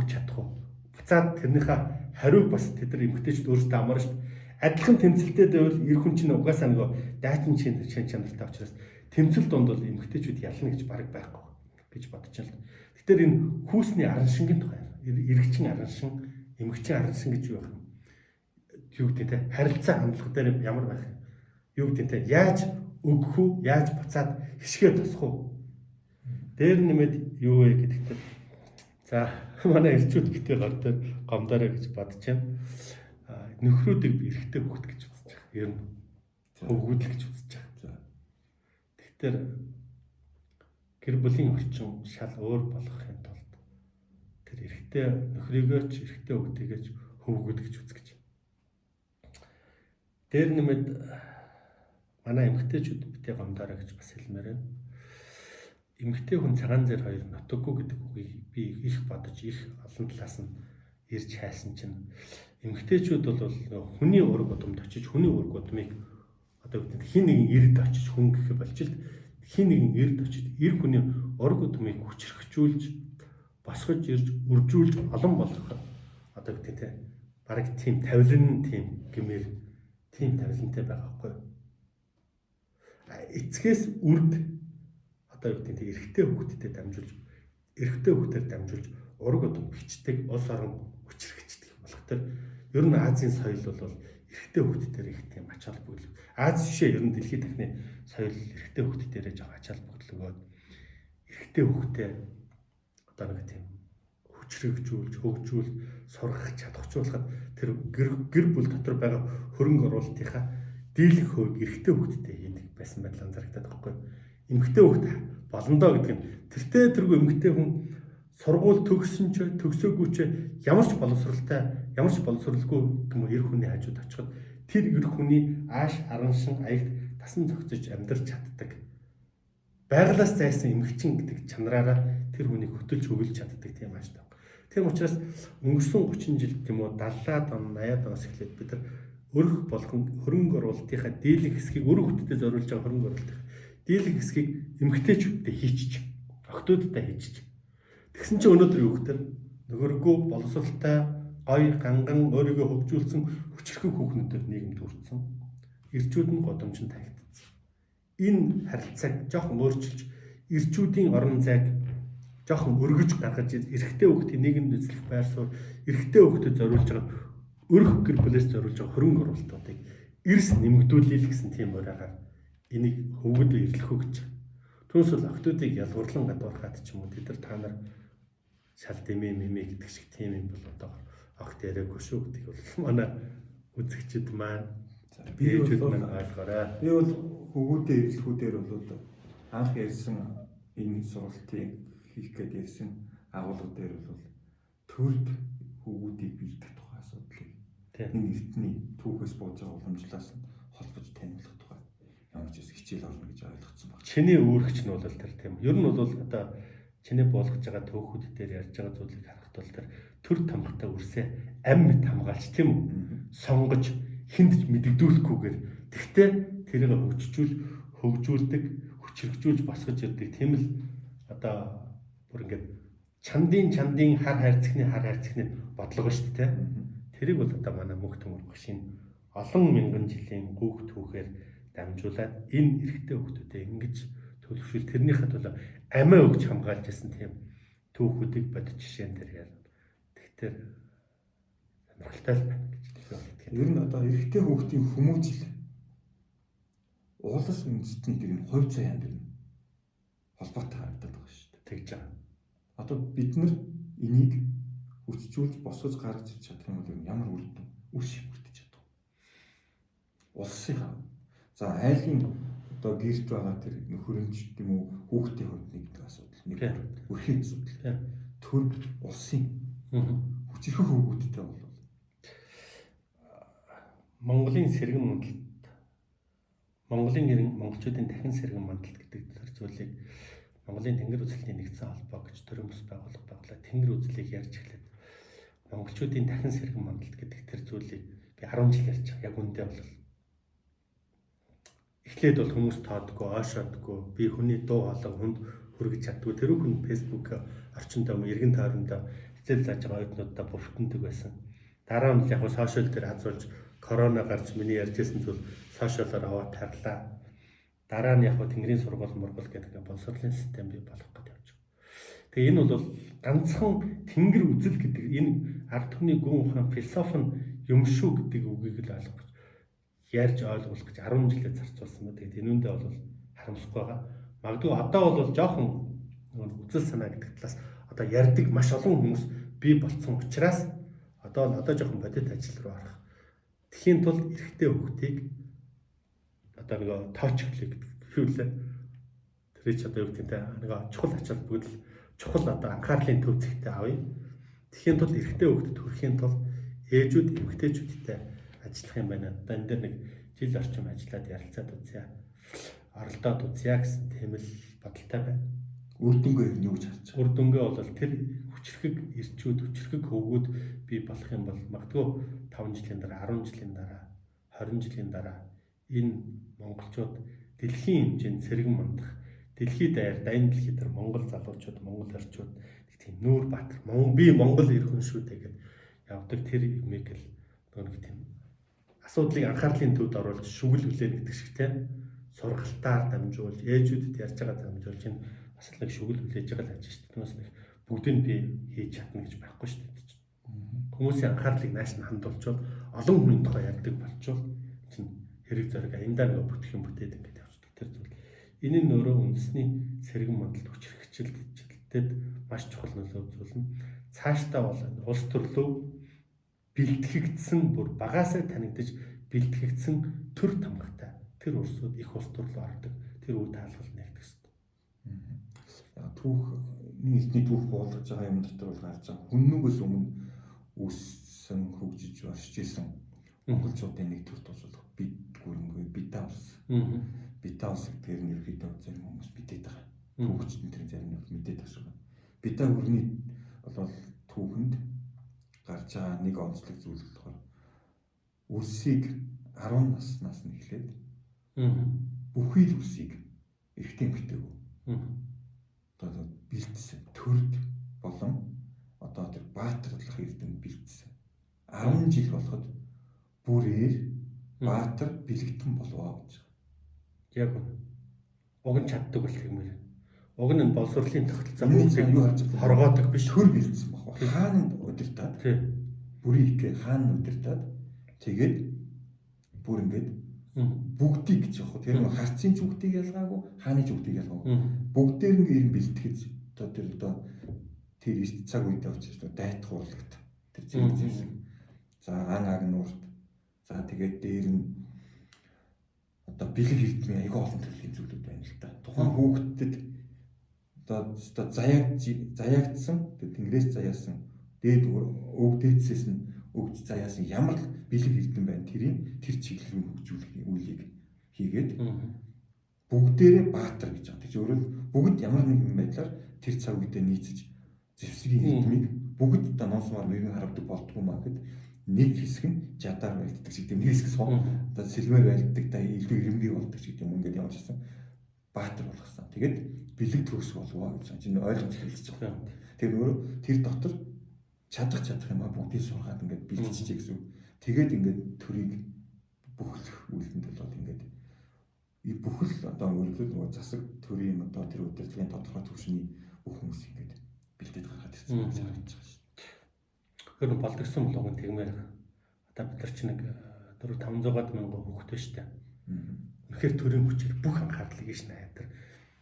чадах вэ? Буцаад тэрнийхээ хариуг бас тэд нар эмэгтэйчүүд өөрсдөө амаар шүү дээ. Адилхан тэмцэлтэй байвал эр хүн чинь угаасаа нөгөө дайчин шин чанартай учраас тэмцэл донд бол эмэгтэйчүүд ялна гэж бараг байхгүй гэж бодож байна л. Тэгэхээр энэ хүүсний араншингийн тухай эрэгчин араншин, эмэгчин араншин гэж юу байх юм? Юу гэдэг те харилцаа хандлага дээр ямар байх юм? Юу гэдэг те яаж өгөх үү? Яаж буцаад хишгээ тосох уу? Дээр нэмээд юу вэ гэдэгт за манай эрчүүд битээ гар дээр гомдорой гэж бодож байна. Нөхрүүдийг би эрэгтэй хөвгт гэж үзэж байгаа. Ер нь хөвгүүдл гэж үзэж байгаа. Тэгэхээр гэр бүлийн орчин шал өөр болгохын тулд тэр эрэгтэй нөхрийгөөч эрэгтэй хөвгтэйгөөч хөвгүүд гэж үзэж байна. Дээр нэмээд манай эмэгтэйчүүд битээ гомдорой гэж бас хэлмээр байна. Эмэгтэй хүн цагаан зэр хоёр нутаггүй гэдэг үгийг би их бодож их олон талаас нь ирж хайсан чинь эмэгтэйчүүд бол хүний ураг удамд очиж хүний ураг удмыг одоо хин нэгэн эрд очиж хүн гэх болчихл хин нэгэн эрд очиж эр хүний ураг удмыг хүчрхжүүлж босгож ирж үржүүлж олон болох одоо гэдэг те бараг тийм тавилан тийм гэмээр тийм тавилантай байгаа байхгүй. эцгээс үрд одоо юу гэдэг эрэгтэй хүүхдэд дамжуулж ураг удам бичдэг улс орон хүчрхэгчдэг болох төр ер нь Азийн соёл бол эрэгтэй хүүхдүүдээр их тийм ач холбогдол. Аз жишээ ер нь дэлхийн дахны соёл эрэгтэй хүүхдүүдээр жоох ач холбогдол өгөөд эрэгтэй хүүхдээ одоо нэг тийм хүчрхэгжүүлж, хөгжүүл, сургах, чадахжуулахад тэр гэр бүл дотор байгаа хөрөнгө оруулалтынхаа дийлэнх хувийг эрэгтэй хүүхдэд хийдэг байсан байдал анзаарэгдээд байгаа байхгүй. Эмэгтэй хүүхд боломдоо гэдэг нь тэргүй эмэгтэй хүн сургууль төгссөн ч төгсөөгүй ч ямар ч боловсралгүй юм эр хүний хажууд очиход тэр эр хүний ааш араншин аягт тасан зохицож амьдрч чаддаг. Байгалаас зайсан эмэгчин гэдэг чанараараа тэр хүнийг хөтөлж хөвөлж чаддаг тийм ааштай. Тийм учраас өнгөрсөн 30 жил гэх юм уу 70-аад он 80-аад оноос эхлээд бид нар өрх болгон хөрөнгө оруулалтынхаа дийлэнх хэсгийг өр хүүхдэд зориулж байгаа хөрөнгө оруулалтын дийлэнх хэсгийг эмэгтэйчүүдтэй хийчих. Охтуудтай хийчих. Тэгсэн чинь өнөөдөр юу гэхээр нөгөргөө боловсралтай гой ганган өөрийгөө хөгжүүлсэн хүчрхэг хүүхнүүдэд нийгэмд хүрсэн. Ирчүүд нь годомжинд тавигдсан. Энэ харилцааг жоохон өөрчилж ирчүүдийн орон зайг жоохон өргөж гаргаж эрэгтэй хүүхдийн нийгэмд үзлэх байр суурь эрэгтэй хүүхдэд зориулж байгаа өрх гэр бүлээс зориулж байгаа хөрөнгө оруулалтуудыг эрс нэмэгдүүлэе гэсэн тийм ураагаар энийг хөвгөд ирлэх үү гэж. Түүнээс бол охтуудыг ялгуурлан гадуурхаад ч юм уу тэд нар та нар шал дэмээ гэдэг шиг тийм юм бол одоо огт яриаггүй шүү гэдэг бол манай үзэгчид маань биежүүд маань ойлгоорой. Би бол хөвгүүдээ ирлэхүүдээр бол анх ярьсан энэ сургалтыг хийх гээд ярьсан агуулга дээр бол төрд хөвгүүдийг бэлдэх тухай асуудлыг энэ эртний түүхээс бууж байгаа уламжлалаас нь холбож таниулах тухай ямар ч хичээл орно гэж ойлгоцсон байна. Чиний өөрөгч нь бол тэр тийм. Ер нь бол одоо чиний болгож байгаа төөхүүд дээр ярьж байгаа зүйлийг харахад бол тэр төр тамхтай үрсээ ам мэт хамгаалж тийм үү? Сонгож хүнд мэддүүлэхгүйгээр тэгтээ тэрийг хөгжүүлдэг, хүчрхэгжүүлж босгож ирдэг. Тийм л одоо бүр ингээд чандын хар хайрцагны бодлого шүү дээ. Тэрийг бол одоо манай мөнх төмөр багшийн олон мянган жилийн гүөх түүхээр дамжуулаад энэ эрэгтэй хүүхдүүдэд ингэж төлөвшүүл тэрнийхээ төлөө амиа өгч хамгаалж байсан тийм түүхүүдийг бодож жишээн дээр ярина. Тэгэхээр сонирхолтой л байна гэж хэлдэг. Ер нь одоо эрэгтэй хүүхдийн хүмүүжил уулс үндэстний тэр энэ хувь заяан дээр холбоотой харагдаад байгаа шүү дээ. Тэгж байгаа. Одоо бид нар энийг хүчжүүлж босгож гаргаж ирж чадах юм бол ямар үр дүн бүрдэж чадах. Улсын за айлын одоо гэрт байгаа тэр нөхөрөмж тийм үү хүүхдийн хувьд нэг асуудал нэг өрхийн асуудал. Төр улсын хүчрхэг хөвгүүдтэй бол Монголын сэргэн мандалд монголчуудын дахин сэргэн мандалд гэдэг тэр зүйлийг Монголын тэнгэр үзлэлийн нэгдсэн холбоо гэж төрийн бус байгууллага тэнгэр үзлийг ярьж эхлэв. Монголчуудын дахин сэргэн мандалд гэдэг тэр зүйлийг би 10 жил ярьж байгаа. Яг үндэ бол эхлээд бол хүмүүс тоодгүй, ойшоодгүй, би хүний дуу хоолой хүнд хүргэж чаддгүй. Тэр хүн фэйсбүүк орчиндөө эргэн тойрондоо хичээл зааж байгаа оюутнуудаа бүртэндэг байсан. Дараа нь яг сошиал дээр хазуулж корона гарч миний ярьжсэн зүйл сошиалаар аваад тарлаа. Дараа нь яг тэнгэрийн сургууль гэдэг боловсролын систем бий болох гэж явж байгаа. Тэгээ энэ бол ганцхан тэнгэр үзэл гэдэг энэ ард түмний гүн ухаан философи нь юм шүү гэдэг үгийг л ойлгох ярьж ойлгуулах гэж 10 жилээр зарцуулсан ба. Тэгээд энэ үндэ бол харамсахгүй байгаа. Магадгүй одоо бол жоохон үзэл санаа гэдэг талаас одоо ярьдаг маш олон хүмүүс бий болцсон учраас одоо жоохон бодит ажил руу орох. Тэхийн тулд эрэгтэй хүүхдийг одоо нэг тоочглыг гэхүүлээ. Тэр ч одоо юу гэдэг нэг чухал ач холбогдол чухал одоо анхаарлын төв зэгтээ авъя. Тэхийн тулд эрэгтэй хүүхдэд хүрэхийн тулд ээжүүд эмэгтэйчүүдтэй ажиллах юм байна. Одоо энэ дээр нэг жил орчим ажиллаад ярилцаад үзье. Оролдоод үзье гэсэн тийм л бодолтой байна. Үр дүнгээ юу гэж харж байгаа? Үр дүнгээ бол тэр хүчрхэг ирчүүд, хүчрхэг хөвгүүд бий болох юм бол магадгүй 5 жилийн дараа, 10 жилийн дараа, 20 жилийн дараа энэ монголчууд дэлхийн хэмжээнд сэргэн мандах, дэлхийд даяар дайны дэлхийд дээр монгол залуучууд, монгол орчууд нэг тийм нүүр баатар, би монгол эр хүн шүү дээ гэд явдаг тэр юмыг л нэг тийм асуудлыг анхаарлын төвд оруулж шүгэл хүлээн гэдэг шиг тийм сургалтаар дамжуулж, ээжүүдэд ярьж байгаа дамжуулж энэ бас л нэг шүгэл хүлээж байгаа л ажиж шүү дээ. Түүнээс нэг бүгдийг би хийж чадна гэж байхгүй шүү дээ. Хүмүүсийн анхаарлыг нааш нь хандуулчвал олон хүний тухай ярьдаг болчвол чинь хэрэг зориг аяндаа нэг бүтэх юм бүтээд ингээд явчихдаг тэр зүйл. Энэ нь өөрөө үндэсний сэргэн мандалд хүч хэрэгжилтэд маш чухал нөлөө үзүүлнэ. Цаашдаа бол улс төрлөө бэлтгэгдсэн бүр багаасаа танигдаж бэлтгэгдсэн төр тамгатай тэр улсууд их улс төрлөө ордог. Тэр үе таалгал нэгдэх ёстой. Түүх нийтний түүх буулгаж байгаа юм дотор бол гарч байгаа. Хүннүгээс өмнө үүссэн хөгжиж оршиж исэн монголчуудын нэг төр тусалх бид гүрэнгүй бидаа улс. Бидаа улс гэдгээр нь ерөөдөө зарим хүмүүс мэдээд байгаа. Түүхчдэн тэр зарим нь мэдээд байгаа. Бидаа гүрний бол түүхэнд гарч байгаа нэг онцлог зүйл болохоор үлсийг 10 наснаас нь эхлээд бүхий л үлсийг эрэгтэй эмэгтэйг одоо бэлдсэн төрд болон одоо тэр баатарлах эрдэмтэд бэлдсэн 10 жил болоход бүрээр баатар бэлэгдэн болвоо гэж. Яг уг нь чаддаг болох юм байна. Уг нь боловсролын тогтолцоо юу харж байгаа хоргоодог биш төр бэлдсэн баг. Хаана удирдаад бүрийн ихэ хаана удирдаад тэгээд бүр ингээд бүгдийг гэж явах. Тэр нэг харцын зүгтийг ялгаагүй, хааны зүгтийг ялгаагүй. Бүгдээр нь ийм бэлтгэж одоо тэр цаг үедээ очиж дайтах урлагт тэр зэрэг. За ан агнуурт. За тэгээд дээр нь одоо бэлэг эрдмийн аяга олон төрлийн зүйлүүд байна л да. Тухайн хүүхдэд одоо заяагдсан тэр тэнгэрээс заяасан дээд өг дээдсээс нь өгч заяасан ямар л бэлэг эрдэм байна тэр чиглэл рүү хөгжүүлэх үйлийг хийгээд бүгдээрээ баатар гэж байгаа. Тэр өөрөөр бүгд ямар нэгэн байдлаар тэр цаг үедээ нийцэж зэвсгийн эрдмийг бүгд одоо ноосмаар мэрэгэн харавдаг болдгоо маа гэд нэг хэсэг нь жадаар байлддаг шиг тийм нэг хэсэг сон одоо сэлмээр байлддаг да илүү ирэмбий болдог шиг тийм ингээд явж ирсэн баатар болгосон. Тэгээд бэлэг төгс болвоо гэж чинь ойлгож хэлж байгаа. Тэр өөрөө тэр дотор чадах юм а бүгдийг сургаад ингээд бэлтжижээ гэсэн. Тэгээд ингээд төрийг бүхлэх үйлдэнд болоод ингээд бүхэл одоо өөрөлдөл нөгөө засаг төрийн одоо тэр удирдлагын тодорхой төвшний бүх хүмүүс ингээд бэлдээд гаргаад ирсэн гэж харагдаж байгаа шүү. Тэр болдгсон болгон тэгмээр одоо бид нар чинь нэг 4-500 мянган хүүхдтэй шүү дээ. Үнэхээр төрийн хүчээр бүх анхаарлыг иш найдар.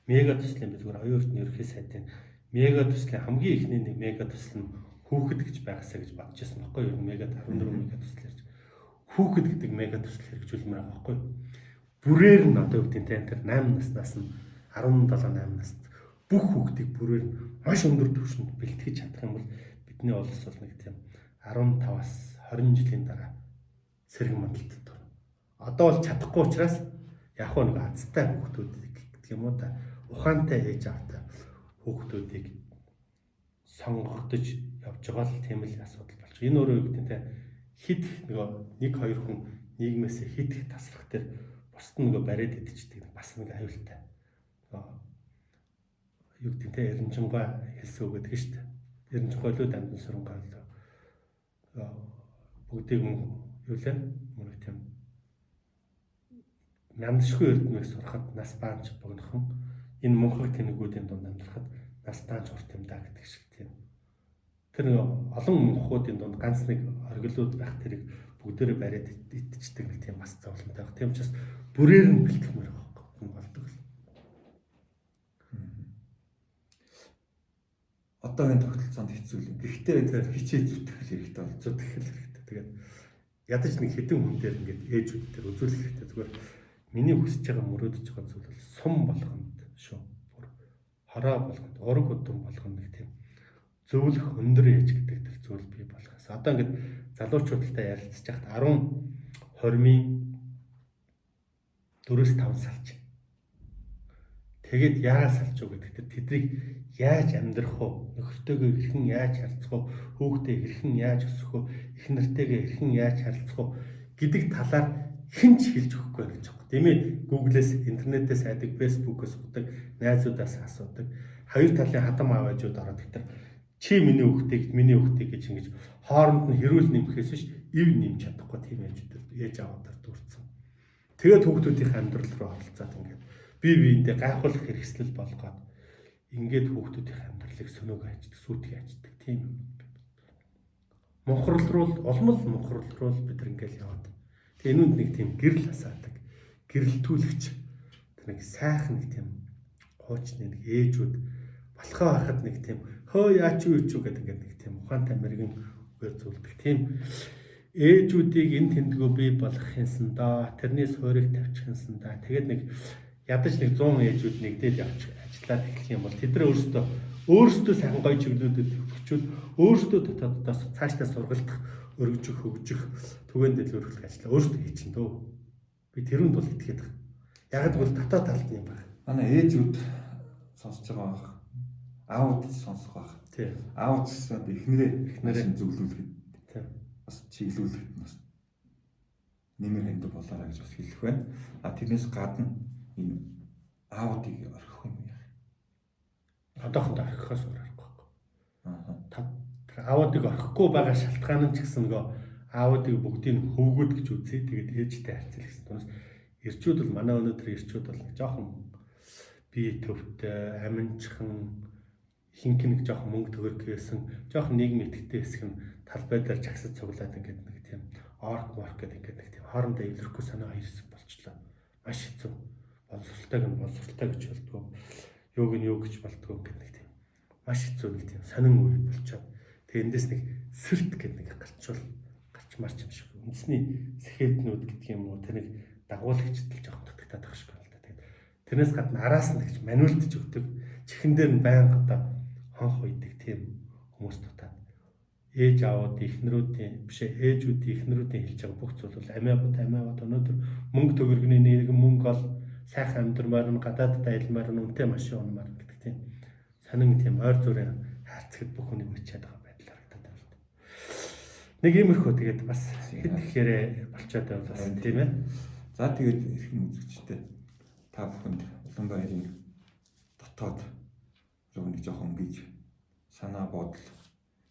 Мега төслийн би зүгээр оюутны ерөнхий сайдын мега төслийн хамгийн ихний нэг мега төсөл нь хүүхэд гэж байгаасаа гэж бодож байсан байхгүй юу? Мега 14 мега төсөл ярьж. Хүүхэд гэдэг мега төсөл хэрэгжүүлмээр байгаа байхгүй юу? Бүрээр нь одоо үүдийн тэр 8 наснаас нь 17-8 наст бүх хүүхдийг бүрээр нь маш өндөр түвшинд бэлтгэж чадах юм бол бидний улс бол нэг тийм 15-аас 20 жилийн дараа сэргэн мандалтад орно. Одоо бол чадахгүй учраас яг нэг азтай хүүхдүүд гэдэг юм уу та ухаантай ээж автай хүүхдүүдийг сонгогдож явж байгаа л тийм л асуудал болж байна. Энэ өөрөө юу гэдэг нь хит нэг хоёр хүн нийгмээс хит их тасрах тэр бусд нөгөө бариад идчихдэг бас нэг аюултай. Юу гэдэг нь эренжингой хэлсүү гэдэг нь шүү дээ. Эренжингойлоо дамжин сурангаалаа. Бүгдийг юу лээ? Мөн тийм нандшгүй эрдмийг сурахад нас баанч богнохон энэ мөнхөг тэнэгүүдийн дунд амьдрахад нас таанч урт юм да гэдэг шиг тийм. Тэр олон мөнхүүдийн дунд ганц нэг оргилууд байх тэрийг бүгдээрээ бариад идчихдэг нэг тийм бас зовлонтой байх. Тийм учраас бүрээр нь бэлтгэмээр байгаа юм болдог л. Одоогийн тогтолцоонд хэцүү л. Гэхдээ хичээ зүтгэх хэрэгтэй бол зүтгэх хэрэгтэй. Тэгээд ядаж нэг хэдэн хүн дээр ингээд ээжүүд дээр үзүүлэх хэрэгтэй. Зүгээр миний хүсэж байгаа мөрөөдөж байгаа зүйл бол сум болгонд шүү. Бүр хороо болгонд, ураг удам болгонд нэг тийм зөвлөх өндөр ээж гэдэг тэр зүйл бий болгоос. Одоо ингээд залуучуудтай ярилцж байхад 10-20-ийн 4-5 салж. Тэгээд яагаад салж уу гэдэг тэднийг яаж амьдрах вэ? Нөхөртөөгөө хэрхэн яаж харьцах вэ? Хүүхдээ хэрхэн яаж өсгөх вэ? Их нартайгаа хэрхэн яаж харилцах вэ гэдэг талаар хэн ч хэлж өгөхгүй гэж байна. Тийм ээ. Google-с, интернетээс хайдаг, Facebook-ос удаг, найзуудаас асуудаг. Хоёр талын хадам аавчууд ороод гэтэр чи миний хүүхдээ гэж ингэж хооронд нь хэрүүл нэмэхээс биш ив нэмж чадахгүй тийм ээж аавдар дүүрсэн. Тэгээд хүүхдүүдийн амьдрал руу оролцоод ингээд бие биендээ гайхуулах хэрэгслэл болгоод ингээд хүүхдүүдийн амьдралыг сөнөөгөө аждаг, сүйтгэе аждаг тийм юм. Улмал мухрал руу бид ингээд яваад. Тэгээ энүүнд нэг тийм гэрэл асаадаг. Гэрэлтүүлэгч нэг сайхан нэг тийм хуучны нэг ээжүүд балхаа байхад нэг тийм хөө яач юу гэдэг ингээд нэг тийм ухаантай мэрэгэн үгээр зүйлдэг тийм ээжүүдийг энэ тэндгөө бий болгох юмсан да, тэрнээс хуурийг тавьчих юмсан да. Тэгээд нэг ядаж нэг 100 ээжүүд нэгдээд явж ажиллаад эхлэх юм бол тэд нар өөрсдөө сайхан гоё чиглэлүүдэд төвчүүл өөрсдөө дотооддоос цаашдаа сургалтах, өргөжих, хөгжих, түгээн дэлгүүрлэх ажлаа өөрсдөө хийчихэн дөө. Би тэрүүнд бол итгэдэг. Яг л дотоод талд юм байна. Манай ээжүүд сонсож байгаа байх. Аауд сонсох байх. Тийм. Аауд гэсэнд эхнэрээ зөвлүүлэхэд. Тийм. Бас чиглүүлэхэд бас нэмэр хэндэг болоорой гэж бас хэлэх байна. А тэрнээс гадна энэ аудыг орхих юм яах? Одоохондоо орхихоос орох байхгүй. Аудыг орхихгүй байгаа шалтгаан нь ч гэсэн нөгөө аудыг бүгдийг хөвгүүд гэж үзье. Тэгээд ээжтэй харьцал гэсэн тунаас эрчүүд бол манай өнөөдөр эрчүүд бол нэг жоохон бие төвтэй, аминчхан хинк нэг жоохон мөнгө төгөрг хийсэн, жоохон нийгмийн идэвхтэй хэсэг нь талбай дээр жагсаж цуглаад ингээд нэг тийм орк гэдэг ингээд нэг тийм хоорондоо илэрхгүй санаа ирсэн болчлоо. Маш хэцүү. Боловсралтай гэж болдгоо. Юуг нь юу гэж болдгоо ингээд нэг тийм маш хэцүү нэг тийм сонин үе болчоод тэгээ эндээс нэг сэрт гэдэг нэг гарч марч юм шиг. Үндэсний сэхэтнүүд гэдэг юм уу тэр нэг дагуулагчдал жоохон дутагтаад байх шиг байна л да. Тэгээд тэрнээс гадна араас нь гэж маниулдж өгдөг. Чихэн дээр нь байнга одоо хонх үйдэг тийм хүмүүс дутаад ээж аауд эхнэрүүдийн ээжүүдийн эхнэрүүдийн хэлж байгаа бүх зүйл бол амиа бод өнөөдөр мөнгө төгрөгний нэгэн мөнгө ол сайхан амьдрмаар нь гадаадд аялмаар нь үнэтэй машин унмаар гэдэг тийм сонин тийм ойр зүрийн хайрцагт бүх хүнийг үчиад байгаа байдал харагдаад байна л да. Нэг иймэрхүү тэгээд бас хэд ихээр болчоод байна тийм ээ. За тэгээд эрхэм үзэгчтэй та бүхэнд Улаанбаатарын дотоод руу нэг жоохон гэж санаа бодол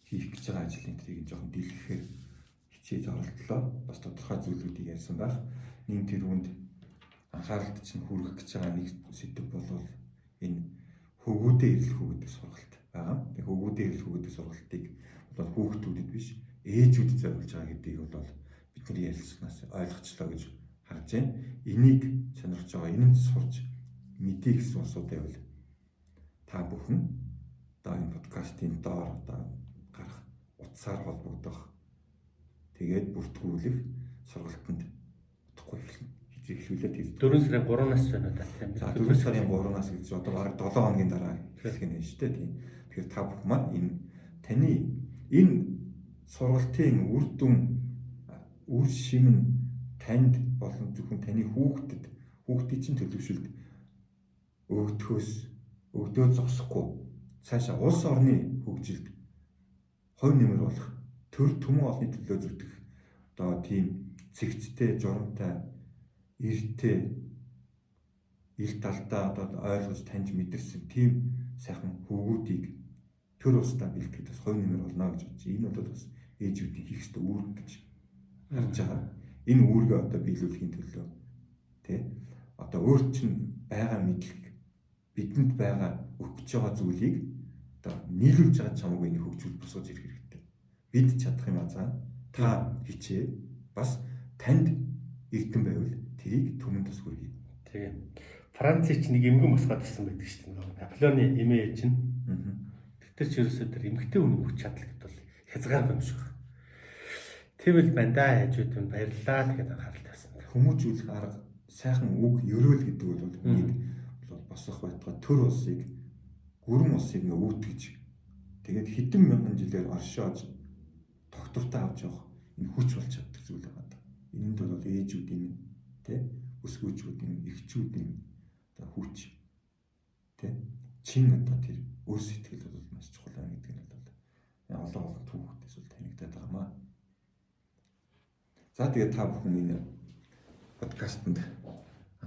хийх гэж байгаа ажлын тэрийг жоохон дэлгэхээр хичээж оролдлоо. Бас тодорхой зүйлүүдийг ярьсан байх. Нэг тэрүүнд анхааралд чинь хүргэх гэж байгаа нэг сэдв бол энэ хөвгүүдээ ирэх хөвгүүдийн сургалт байгаа. Тэгээ хөвгүүдээ ирэх хөвгүүдийн сургалтыг бол хүүхдүүдэд биш ээжүүд зориулж байгаа гэдгийг бол бидний ярилцсанаас ойлгочлоо гэж харж байна. Энийг сонирхож байгаа, энэ нь сурч мэдээ гэсэн асуудал байвал та бүхэн одоо энэ подкастын доор одоо гарах утсаар холбогдох тэгээд бүртгүүлэх сургалтанд утгагүй эхлүүлээд 4 сарын 3-наас байна да тийм. За 4 сарын 3-наас гэж одоо баг 7 хоногийн дараа хэлэх нь шүү дээ тийм. Тэгэхээр та бүхэн маань энэ таны энэ сургалтын үр дүн үр шим нь танд болон зөвхөн таны хүүхдийн чинь төлөвшөлд өгдөө зогсохгүй цаашаа улс орны хөгжилд хувь нэмэр болох төр төмөн олны төлөө зүтгэх одоо тийм цэгцтэй журамтай эртээ ил талдаа одоо ойлгож таньж мэдэрсэн тийм сайхан хөвгүүдийг төр устдаа бэлтгэж бас хувь нэмэр болно гэж бодож. Энэ бол бас ээжүүдийн хийх ёстой үүрэг гэж харж байгаа. Энэ үүргээ одоо биелүүлэхийн төлөө тий одоо өөр чинь байгаа мэдлэг бидэнд байгаа өгч байгаа зүйлийг одоо нийлүүлж байгаа чамаагүй нэг хөгжүүл босгож ирэх хэрэгтэй. Бид чадах юм аа та хичээ бас танд эрдэм байвал тэрийг түмэн тус хүргэе. Тэгээ Францич нэг эмгэн босгоод ирсэн байдаг шүү дээ. Наполеоны эмээ чинь. Тэр ч ерөөсөө тэр эмгтэй хүний хүч чадал гэдэг бол хязгаар юм шиг. Тэгвэл бандаа хайжууд нь баярлаа тэгээд анхаарал тавьсан. Хүмүүжүүлэх арга сайхан үг ерөөл гэдэг бол хүнийг бол босгох байтугай төр улсыг гүрэн улсыг өөтгөж тэгээд хэдэн мянган жилээр оршоож тогтвортой авч явах энэ хүч болж чаддаг зүйл байна. Энэнд бол ээжүүдийн тий өсгөөчүүдийн эхчүүдийн одоо хүч тий чин одоо тэр өр сэтгэл бол маш чухал байна гэдэг нь бол олон түүхээс бол танигдаад байгаа маа. За тэгээд та бүхэн энэ подкастт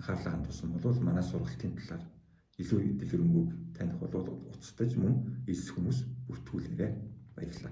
анхаарлаа хандуулсан бол манай сургалтын талаар илүү дэлгэрэнгүй таних бол уцтаж мөн элс хүмүүс бүртгүүлээрэй. Баярлалаа.